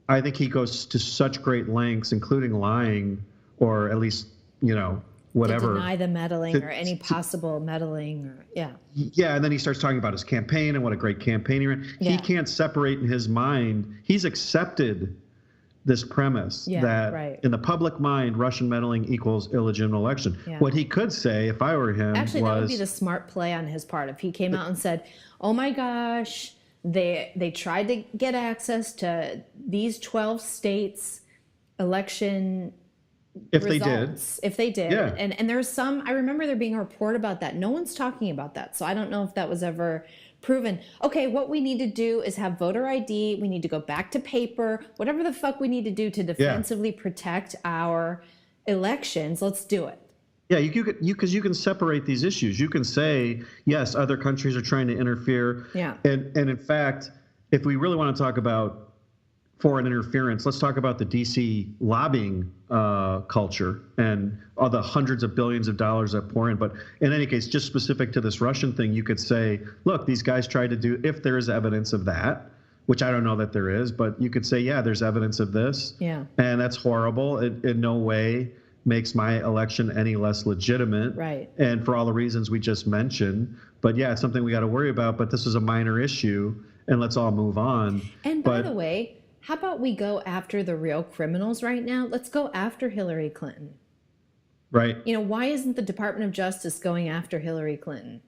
I think he goes to such great lengths, including lying, or at least, whatever. To deny the meddling or any possible meddling, or Yeah, and then he starts talking about his campaign and what a great campaign he ran. Yeah. He can't separate in his mind. He's accepted this premise that in the public mind, Russian meddling equals illegitimate election. Yeah. What he could say, if I were him, that would be the smart play on his part. If he came out and said, "Oh my gosh, they tried to get access to these 12 states election." If they did. Yeah. And there's some, I remember there being a report about that. No one's talking about that. So I don't know if that was ever proven. Okay, what we need to do is have voter ID. We need to go back to paper. Whatever the fuck we need to do to defensively protect our elections, let's do it. Yeah, because you can separate these issues. You can say, yes, other countries are trying to interfere. Yeah. And in fact, if we really want to talk about foreign interference, let's talk about the DC lobbying culture and all the hundreds of billions of dollars that pour in. But in any case, just specific to this Russian thing, you could say, look, these guys tried to do, if there is evidence of that, which I don't know that there is, but you could say, yeah, there's evidence of this. Yeah. And that's horrible. It in no way makes my election any less legitimate. Right. And for all the reasons we just mentioned. But yeah, it's something we got to worry about. But this is a minor issue, and let's all move on. And by the way, how about we go after the real criminals right now? Let's go after Hillary Clinton. Right. Why isn't the Department of Justice going after Hillary Clinton?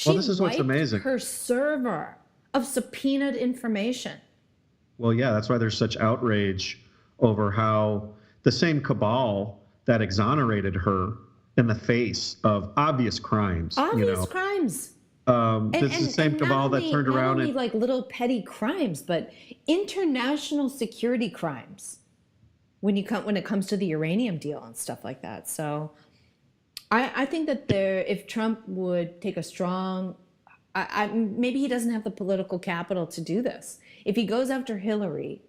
Well, this is what's amazing. Her server of subpoenaed information. Well, yeah, that's why there's such outrage over how the same cabal that exonerated her in the face of obvious crimes. Crimes. This is the same cabal that turned around and like little petty crimes, but international security crimes when it comes to the uranium deal and stuff like that. So I think that if Trump would take a strong, maybe he doesn't have the political capital to do this. If he goes after Hillary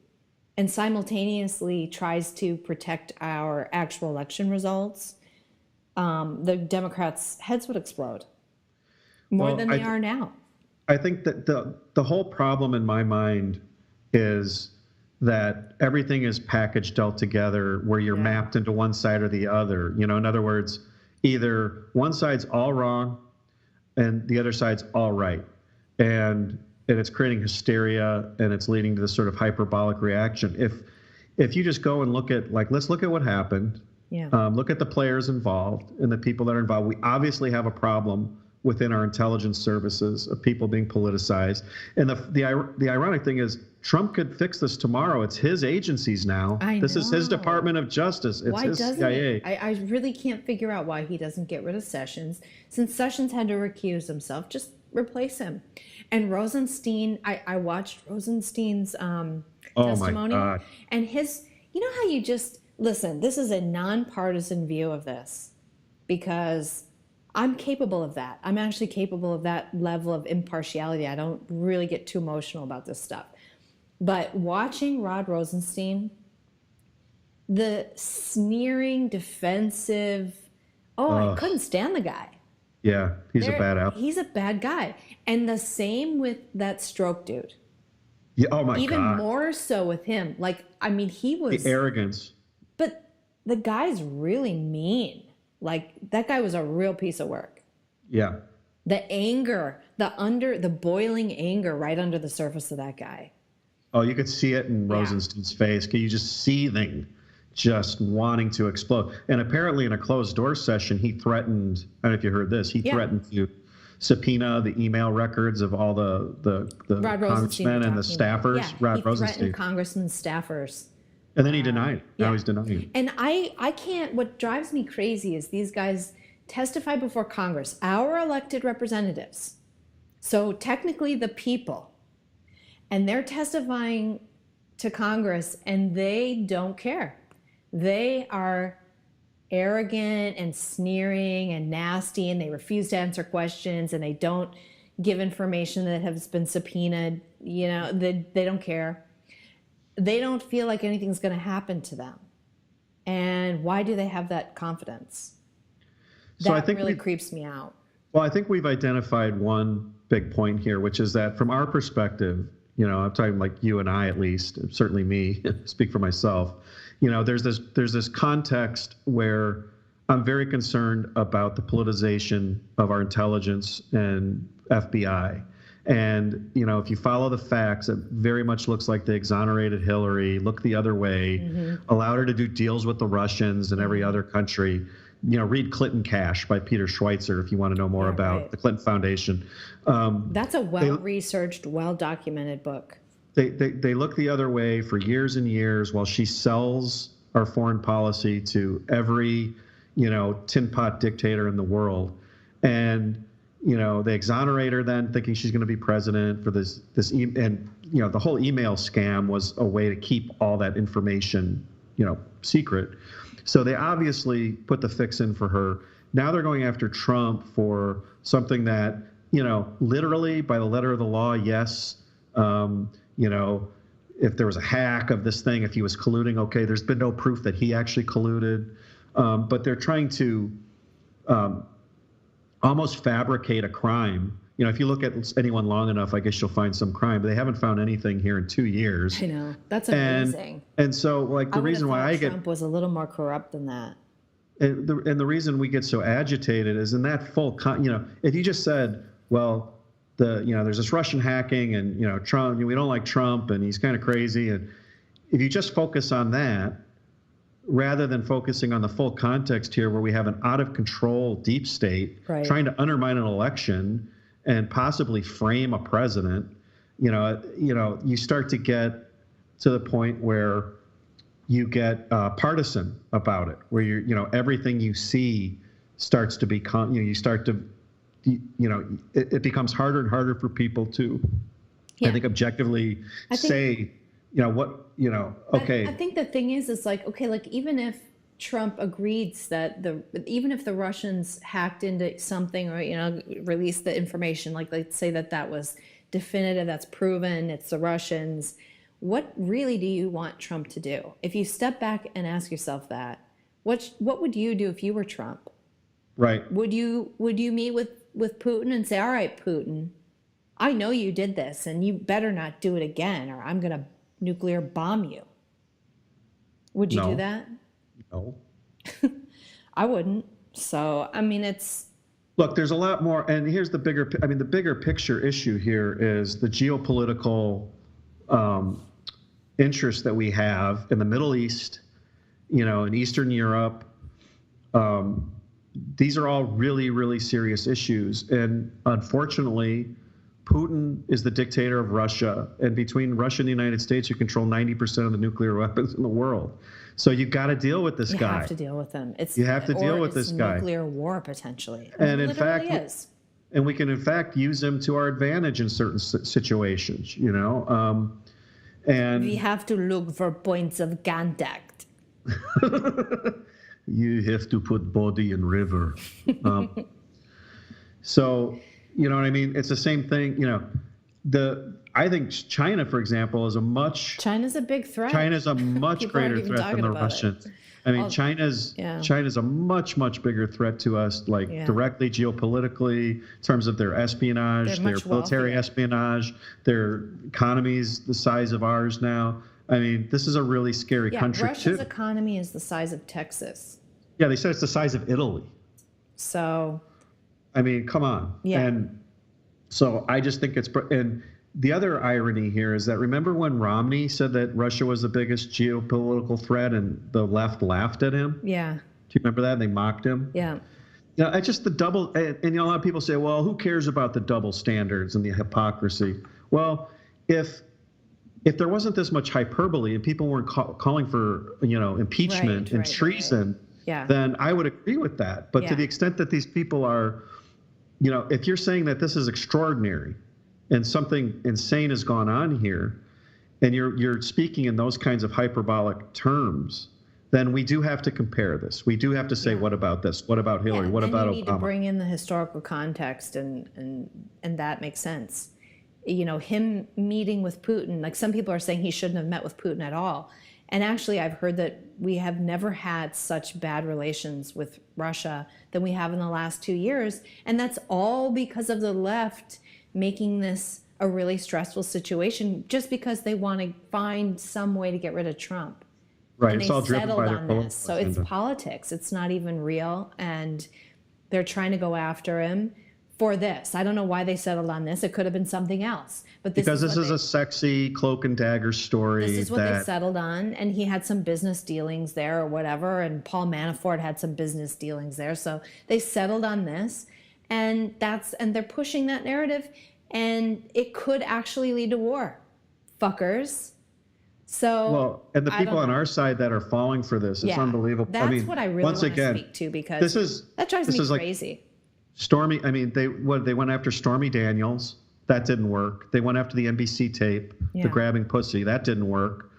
and simultaneously tries to protect our actual election results, the Democrats' heads would explode more than they are now. I think that the whole problem in my mind is that everything is packaged dealt together where you're mapped into one side or the other. In other words, either one side's all wrong and the other side's all right. And it's creating hysteria, and it's leading to this sort of hyperbolic reaction. If you just go and look at, let's look at what happened. Yeah. Look at the players involved and the people that are involved. We obviously have a problem within our intelligence services of people being politicized. And the ironic thing is, Trump could fix this tomorrow. It's his agencies now. This is his Department of Justice. It's his CIA. I really can't figure out why he doesn't get rid of Sessions. Since Sessions had to recuse himself, just replace him. And Rosenstein, I watched Rosenstein's testimony. Oh my God. And his, how you just, listen, this is a nonpartisan view of this, because I'm capable of that. I'm actually capable of that level of impartiality. I don't really get too emotional about this stuff. But watching Rod Rosenstein, the sneering, defensive, I couldn't stand the guy. Yeah, he's a bad apple. He's a bad guy. And the same with that Stroke dude. Yeah, oh my God. Even more so with him. He was... The arrogance. But the guy's really mean. That guy was a real piece of work. Yeah. The anger, the boiling anger right under the surface of that guy. Oh, you could see it in Rosenstein's face. Could you just seething, just wanting to explode? And apparently in a closed door session, he threatened, I don't know if you heard this, he threatened to subpoena the email records of all the congressmen and the staffers. Yeah, Rod he Rosenstein. threatened congressmen staffers. And then he denied it. Now he's denying it. And I can't, what drives me crazy is these guys testify before Congress, our elected representatives. So technically the people. And they're testifying to Congress and they don't care. They are arrogant and sneering and nasty, and they refuse to answer questions, and they don't give information that has been subpoenaed. They don't care. They don't feel like anything's going to happen to them. And why do they have that confidence? So I think really creeps me out. Well, I think we've identified one big point here, which is that from our perspective, I'm talking like you and I, at least, certainly me, speak for myself. There's this context where I'm very concerned about the politicization of our intelligence and FBI. And, if you follow the facts, it very much looks like they exonerated Hillary, looked the other way, allowed her to do deals with the Russians and every other country. Read Clinton Cash by Peter Schweitzer if you want to know more about the Clinton Foundation. That's a well-researched, well-documented book. They look the other way for years and years while she sells our foreign policy to every, tin pot dictator in the world. And, they exonerate her then thinking she's going to be president for this and, the whole email scam was a way to keep all that information, secret. So they obviously put the fix in for her. Now they're going after Trump for something that, literally by the letter of the law, yes. If there was a hack of this thing, if he was colluding, okay, there's been no proof that he actually colluded. But they're trying to almost fabricate a crime. If you look at anyone long enough, I guess you'll find some crime, but they haven't found anything here in 2 years. I know. That's amazing. And so, the reason why Trump was a little more corrupt than that. And the reason we get so agitated is in that full, if you just said, well, there's this Russian hacking and, Trump, we don't like Trump and he's kind of crazy. And, if you just focus on that, rather than focusing on the full context here, where we have an out of control deep state trying to undermine an election and possibly frame a president, you start to get to the point where you get partisan about it, where everything you see starts to become, it becomes harder and harder for people to, I think, objectively say, okay. I think the thing is like, okay, like even if Trump agrees that even if the Russians hacked into something or, released the information, like let's say that was definitive, that's proven, it's the Russians. What really do you want Trump to do? If you step back and ask yourself that, what would you do if you were Trump? Right. Would you meet with Putin and say, all right, Putin, I know you did this and you better not do it again or I'm going to nuclear bomb you? Would you do that? No. I wouldn't. So, I mean, Look, there's a lot more. And here's the bigger picture issue here is the geopolitical interest that we have in the Middle East, in Eastern Europe. These are all really, really serious issues. And unfortunately, Putin is the dictator of Russia. And between Russia and the United States, you control 90% of the nuclear weapons in the world. So you've got to deal with this guy. You have to deal with him. You have to deal with this guy. Nuclear war, potentially. And in fact, and we can, in fact, use him to our advantage in certain situations, and we have to look for points of contact. You have to put body in river. So, you know what I mean? It's the same thing. I think China, for example, China's a big threat. China's a much greater threat than the Russians. I mean, China's a much, much bigger threat to us, directly geopolitically, in terms of their espionage, their military espionage, their economies the size of ours now. I mean, this is a really scary country, Russia's economy is the size of Texas. Yeah, they said it's the size of Italy. So, I mean, come on. Yeah. And so I just think and the other irony here is that, remember when Romney said that Russia was the biggest geopolitical threat and the left laughed at him? Yeah. Do you remember that? They mocked him? Yeah. It's just the double, and a lot of people say, well, who cares about the double standards and the hypocrisy? Well, if there wasn't this much hyperbole and people weren't calling for, impeachment and treason, then I would agree with that. But to the extent that these people are, if you're saying that this is extraordinary and something insane has gone on here, and you're speaking in those kinds of hyperbolic terms, then we do have to compare this. We do have to say, what about this? What about Hillary? What about Obama? You need to bring in the historical context, and that makes sense. Him meeting with Putin, like some people are saying he shouldn't have met with Putin at all. And actually, I've heard that we have never had such bad relations with Russia than we have in the last 2 years. And that's all because of the left making this a really stressful situation just because they want to find some way to get rid of Trump. Right. And it's all driven by their this. So it's politics. It's not even real. And they're trying to go after him for this. I don't know why they settled on this. It could have been something else. But because this is a sexy cloak and dagger story. This is what they settled on. And he had some business dealings there or whatever. And Paul Manafort had some business dealings there. So they settled on this. And they're pushing that narrative. And it could actually lead to war. Fuckers. So, and the people on our side that are falling for this, it's unbelievable. That's what I really want to speak to, because that drives me crazy. Like Stormy, they went after Stormy Daniels. That didn't work. They went after the NBC tape, the grabbing pussy. That didn't work.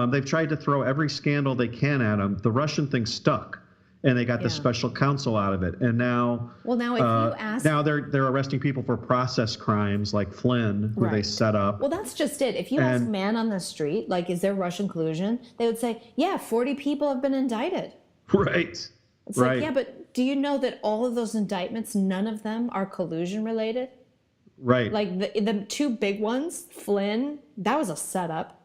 They've tried to throw every scandal they can at them. The Russian thing stuck, and they got the special counsel out of it. And now, if you ask, now they're arresting people for process crimes like Flynn, who they set up. Well, that's just it. If you ask man on the street, like, is there Russian collusion? They would say, 40 people have been indicted. Right. It's like, but do you know that all of those indictments, none of them are collusion related? Right. Like the two big ones, Flynn, that was a setup.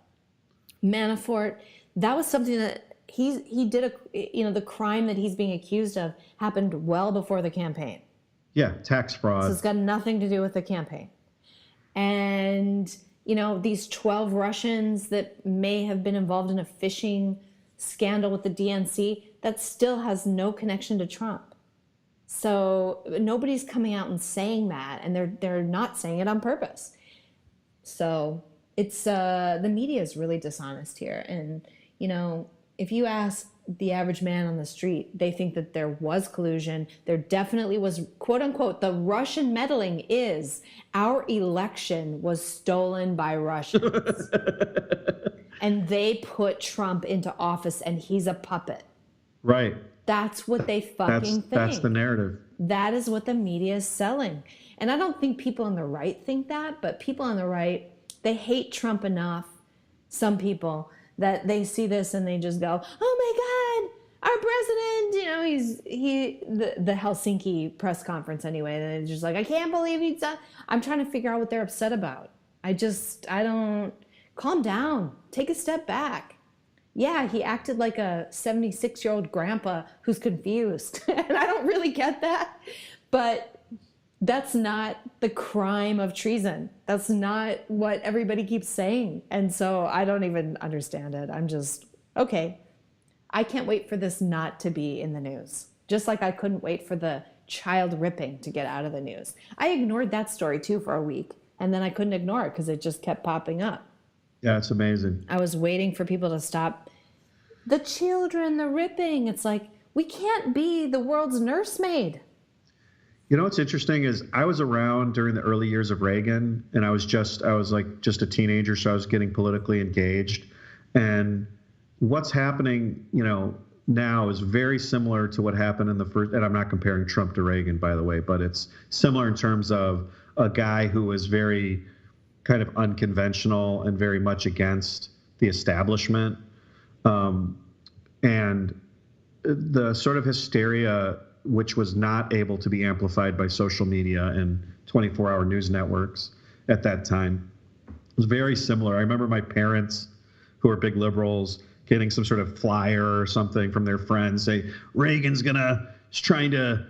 Manafort, that was something that he did the crime that he's being accused of happened well before the campaign. Yeah, tax fraud. So it's got nothing to do with the campaign. And these 12 Russians that may have been involved in a phishing scandal with the DNC, that still has no connection to Trump. So nobody's coming out and saying that, and they're not saying it on purpose. So it's the media is really dishonest here. And, if you ask the average man on the street, they think that there was collusion. There definitely was, quote unquote, the Russian meddling is our election was stolen by Russians. And they put Trump into office and he's a puppet. Right. That's what they fucking think. That's the narrative. That is what the media is selling. And I don't think people on the right think that, but people on the right, they hate Trump enough, some people, that they see this and they just go, oh my God, our president, the Helsinki press conference anyway. And they're just like, I can't believe he's done. I'm trying to figure out what they're upset about. I don't, calm down, take a step back. Yeah, he acted like a 76-year-old grandpa who's confused. And I don't really get that. But that's not the crime of treason. That's not what everybody keeps saying. And so I don't even understand it. I'm just, okay. I can't wait for this not to be in the news. Just like I couldn't wait for the child ripping to get out of the news. I ignored that story too for a week. And then I couldn't ignore it because it just kept popping up. Yeah, it's amazing. I was waiting for people to stop. The children, the ripping. It's like, we can't be the world's nursemaid. What's interesting is I was around during the early years of Reagan, and I was like just a teenager, so I was getting politically engaged. And what's happening, now is very similar to what happened in the first, and I'm not comparing Trump to Reagan, by the way, but it's similar in terms of a guy who was very kind of unconventional and very much against the establishment. And the sort of hysteria, which was not able to be amplified by social media and 24-hour news networks at that time, was very similar. I remember my parents, who were big liberals, getting some sort of flyer or something from their friends, say, Reagan's trying to,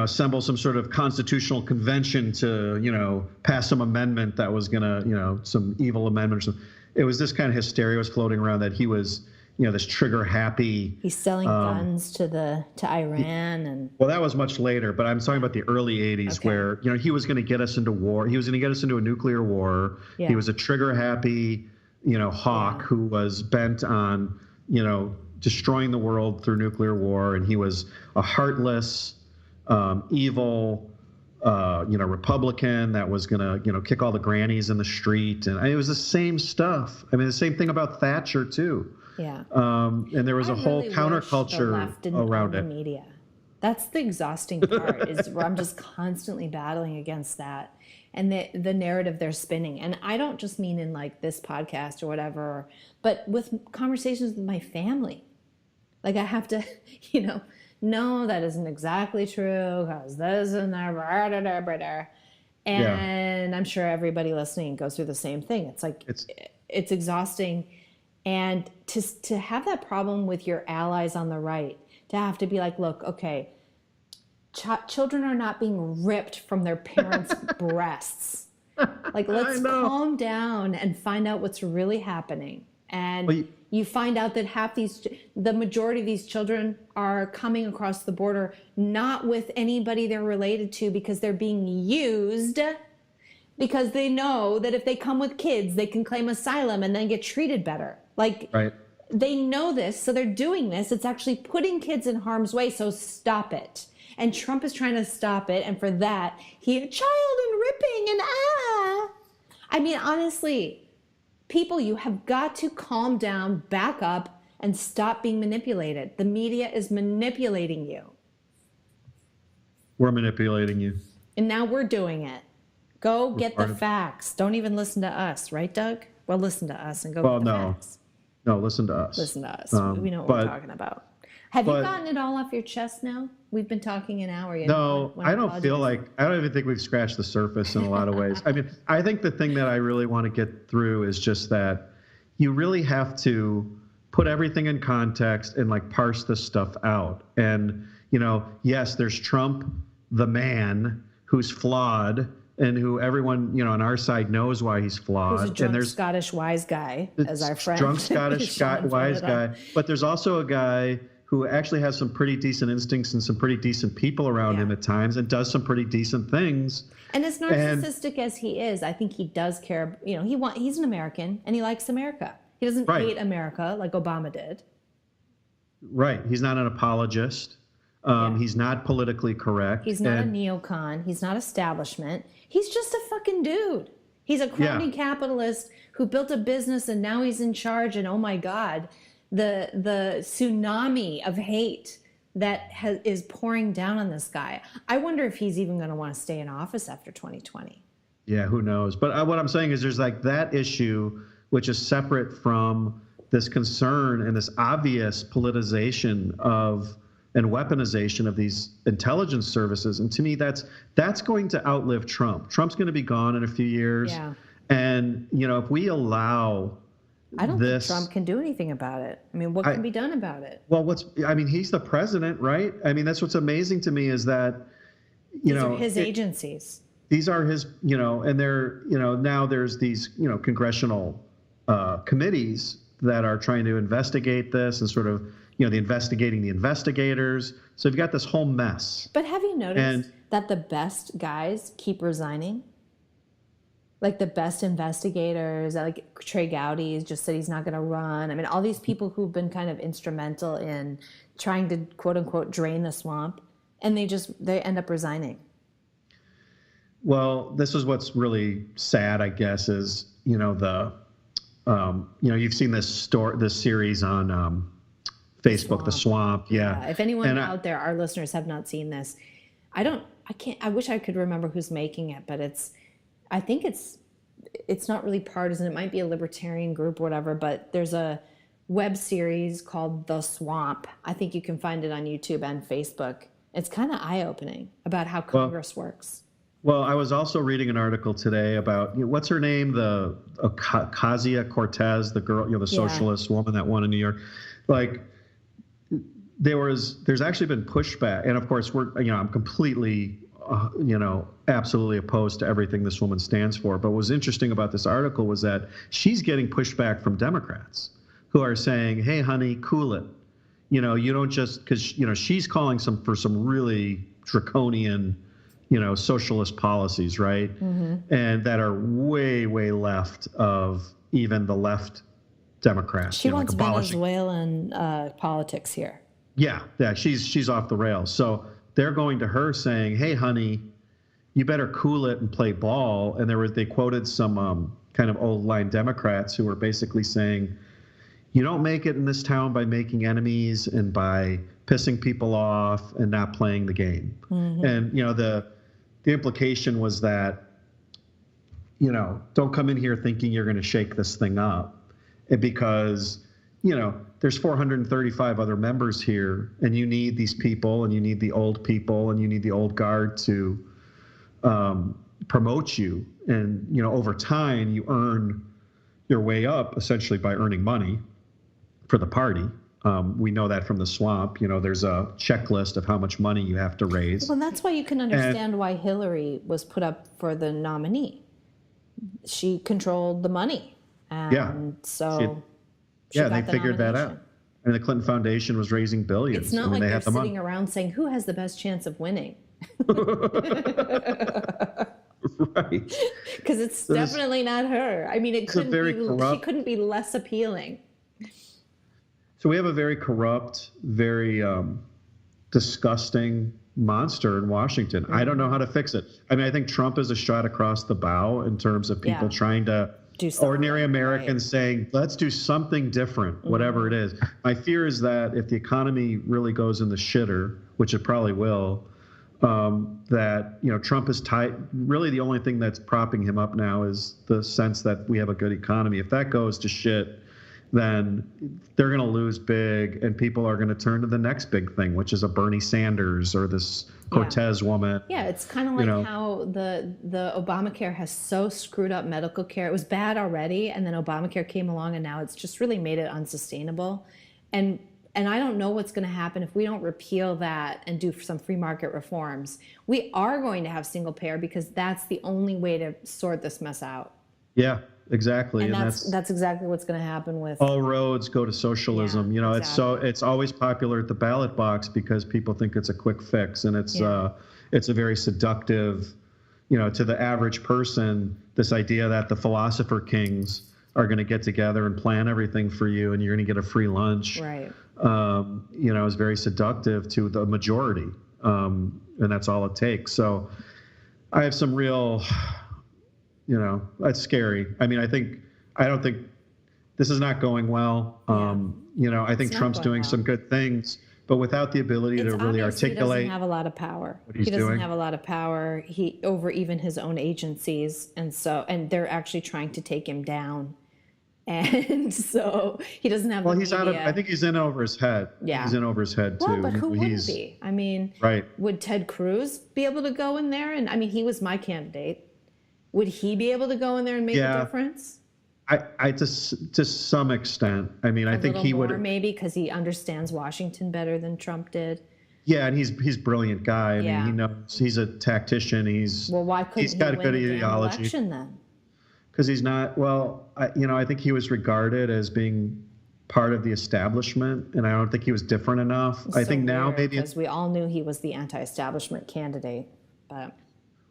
assemble some sort of constitutional convention to, pass some amendment that was gonna, some evil amendment or something. It was this kind of hysteria was floating around that he was, this trigger happy. He's selling guns to Iran and. Well, that was much later, but I'm talking about the early 80s, okay, where, he was going to get us into war. He was going to get us into a nuclear war. Yeah. He was a trigger happy, hawk, yeah, who was bent on, destroying the world through nuclear war. And he was a heartless, evil, Republican that was going to, kick all the grannies in the street. And it was the same stuff. I mean, the same thing about Thatcher, too. Yeah. And there was a whole counterculture around it. Media. That's the exhausting part, is where I'm just constantly battling against that and the narrative they're spinning. And I don't just mean in like this podcast or whatever, but with conversations with my family. Like I have to, no, that isn't exactly true because this and that. And yeah, I'm sure everybody listening goes through the same thing. It's like, it's exhausting. And to have that problem with your allies on the right, to have to be like, look, okay, children are not being ripped from their parents' breasts. Like, let's calm down and find out what's really happening. And you find out that the majority of these children are coming across the border not with anybody they're related to because they're being used, because they know that if they come with kids, they can claim asylum and then get treated better. Like, right. They know this, so they're doing this. It's actually putting kids in harm's way, so stop it. And Trump is trying to stop it, and for that, child and ripping and I mean, honestly, people, you have got to calm down, back up, and stop being manipulated. The media is manipulating you. We're manipulating you. And now we're doing it. Go get the facts. Don't even listen to us, right, Doug? Well, listen to us and go get the facts. No, listen to us. Listen to us. We know what we're talking about. Have you gotten it all off your chest now? We've been talking an hour. No, I don't feel like, I don't even think we've scratched the surface in a lot of ways. I mean, I think the thing that I really want to get through is just that you really have to put everything in context and like parse this stuff out. And, yes, there's Trump, the man, who's flawed and who everyone, on our side knows why he's flawed. Who's a drunk and there's Scottish wise guy, as our friend. Drunk Scottish wise guy. But there's also a guy who actually has some pretty decent instincts and some pretty decent people around him at times and does some pretty decent things. And as narcissistic as he is, I think he does care. He's an American and he likes America. He doesn't hate America like Obama did. Right. He's not an apologist. He's not politically correct. He's not a neocon. He's not establishment. He's just a fucking dude. He's a crony capitalist who built a business and now he's in charge. And oh my God, the tsunami of hate that is pouring down on this guy. I wonder if he's even going to want to stay in office after 2020. Yeah, who knows? But what I'm saying is there's like that issue, which is separate from this concern and this obvious politicization of and weaponization of these intelligence services. And to me, that's going to outlive Trump. Trump's going to be gone in a few years. Yeah. And, if we allow I don't think Trump can do anything about it. I mean, what can be done about it? Well, he's the president, right? I mean, that's what's amazing to me is that, these are his agencies. These are his, and they're, now there's these, congressional committees that are trying to investigate this and sort of, the investigating the investigators. So you've got this whole mess. But have you noticed that the best guys keep resigning? Like the best investigators, like Trey Gowdy just said he's not going to run. I mean, all these people who've been kind of instrumental in trying to, quote unquote, drain the swamp, and they end up resigning. Well, this is what's really sad, I guess, is, you've seen this series on Facebook, The Swamp. Yeah. If anyone out there, our listeners have not seen this, I wish I could remember who's making it, but I think it's not really partisan. It might be a libertarian group or whatever, but there's a web series called The Swamp. I think you can find it on YouTube and Facebook. It's kind of eye-opening about how Congress works. Well, I was also reading an article today about, what's her name? Ocasio-Cortez, the girl, the socialist woman that won in New York. Like, there's actually been pushback, and of course I'm completely absolutely opposed to everything this woman stands for. But what was interesting about this article was that she's getting pushback from Democrats who are saying, "Hey, honey, cool it. You don't just," because she's calling for some really draconian, socialist policies, right? Mm-hmm. And that are way, way left of even the left Democrats. She wants Venezuelan politics here. Yeah, she's off the rails. So they're going to her saying, "Hey, honey, you better cool it and play ball." And they quoted some kind of old line Democrats who were basically saying, "You don't make it in this town by making enemies and by pissing people off and not playing the game." Mm-hmm. And the implication was that don't come in here thinking you're going to shake this thing up, because there's 435 other members here, and you need these people, and you need the old people, and you need the old guard to promote you. And, over time, you earn your way up essentially by earning money for the party. We know that from The Swamp. There's a checklist of how much money you have to raise. Well, that's why you can understand why Hillary was put up for the nominee. She controlled the money. And they figured that out. And the Clinton Foundation was raising billions. It's not like they're sitting around saying, who has the best chance of winning? Right. Because it's definitely not her. I mean, she couldn't be less appealing. So we have a very corrupt, very disgusting monster in Washington. Mm-hmm. I don't know how to fix it. I mean, I think Trump is a shot across the bow in terms of people trying to, ordinary Americans saying, let's do something different, whatever it is. My fear is that if the economy really goes in the shitter, which it probably will, that, Trump is tight. Really, the only thing that's propping him up now is the sense that we have a good economy. If that goes to shit, then they're going to lose big, and people are going to turn to the next big thing, which is a Bernie Sanders or this Cortez woman. Yeah, it's kind of like how the Obamacare has so screwed up medical care. It was bad already, and then Obamacare came along, and now it's just really made it unsustainable. And And I don't know what's going to happen if we don't repeal that and do some free market reforms. We are going to have single payer because that's the only way to sort this mess out. Yeah, exactly. And that's exactly what's going to happen with all roads go to socialism. Yeah, exactly. It's always popular at the ballot box because people think it's a quick fix, and it's a very seductive, to the average person, this idea that the philosopher kings are going to get together and plan everything for you and you're going to get a free lunch. Right. Is very seductive to the majority. And that's all it takes. So I have some real, that's scary. I mean, I don't think this is not going well. I think Trump's doing some good things, but without the ability to really articulate. He doesn't have a lot of power. He doesn't have a lot of power over even his own agencies. And they're actually trying to take him down. And so he doesn't have. Well, I think he's in over his head. Yeah, he's in over his head too. Well, but who wouldn't be? I mean, right? Would Ted Cruz be able to go in there? And I mean, he was my candidate. Would he be able to go in there and make a difference? To some extent. I mean, I think he would maybe because he understands Washington better than Trump did. Yeah, and he's a brilliant guy. I mean, he knows he's a tactician. Why couldn't he's got a good ideology? Election then? Because he's not, I think he was regarded as being part of the establishment, and I don't think he was different enough. I think now maybe because we all knew he was the anti-establishment candidate, but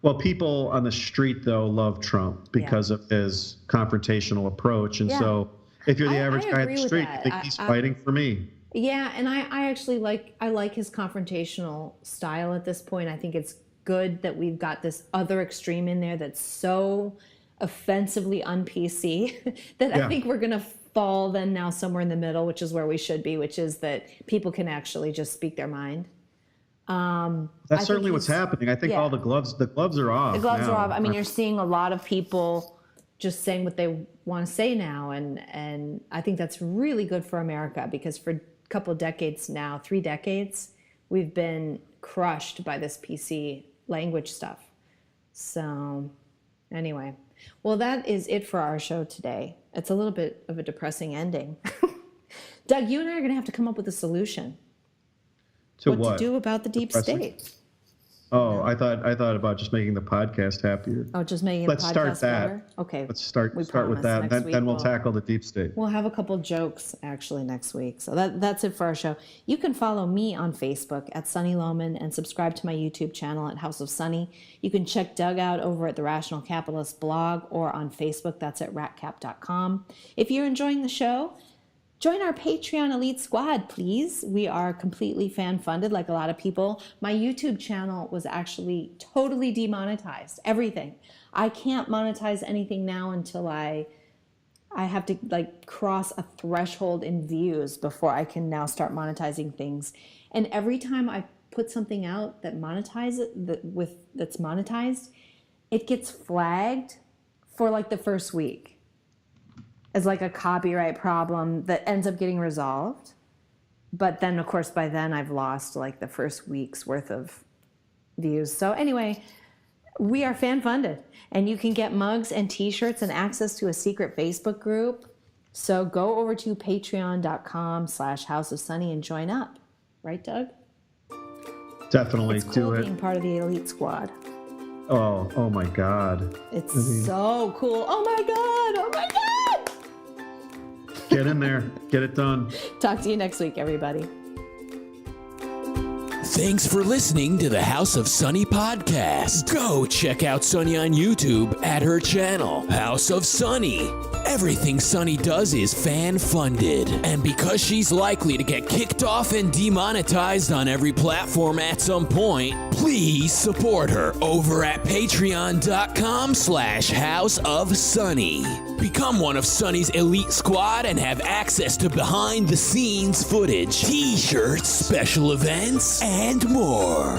well, people on the street though love Trump because of his confrontational approach, and so if you're the average guy on the street, you think he's fighting for me. Yeah, and I actually like his confrontational style at this point. I think it's good that we've got this other extreme in there that's so offensively un-PC that I think we're going to fall then now somewhere in the middle, which is where we should be, which is that people can actually just speak their mind. That's certainly what's happening. I think all the gloves are off. The gloves are off. I mean, you're seeing a lot of people just saying what they want to say now. And I think that's really good for America because for a couple of decades now, 3 decades, we've been crushed by this PC language stuff. So anyway. Well, that is it for our show today. It's a little bit of a depressing ending. Doug, you and I are going to have to come up with a solution. To what to do about the deep state. Oh, I thought about just making the podcast happier. Oh, just making Let's the podcast start that. better? Okay. Let's start with that, and then we'll tackle the deep state. We'll have a couple jokes actually next week. So that's it for our show. You can follow me on Facebook at Sunny Lohman and subscribe to my YouTube channel at House of Sunny. You can check Doug out over at the Rational Capitalist blog or on Facebook. That's at ratcap.com. If you're enjoying the show, join our Patreon Elite Squad, please. We are completely fan-funded, like a lot of people. My YouTube channel was actually totally demonetized. Everything. I can't monetize anything now until I have to cross a threshold in views before I can now start monetizing things. And every time I put something out that's monetized, it gets flagged for the first week as a copyright problem that ends up getting resolved. But then, of course, by then I've lost the first week's worth of views. So anyway, we are fan funded and you can get mugs and t-shirts and access to a secret Facebook group. So go over to patreon.com/House of Sunny and join up. Right, Doug? Definitely it's cool do it. Being part of the elite squad. Oh my God. It's so cool. Oh my God. Get in there. Get it done. Talk to you next week, everybody. Thanks for listening to the House of Sunny podcast. Go check out Sunny on YouTube at her channel, House of Sunny. Everything Sunny does is fan-funded, and because she's likely to get kicked off and demonetized on every platform at some point, please support her over at patreon.com/House of Sunny. Become one of Sunny's elite squad and have access to behind-the-scenes footage, t-shirts, special events, and more.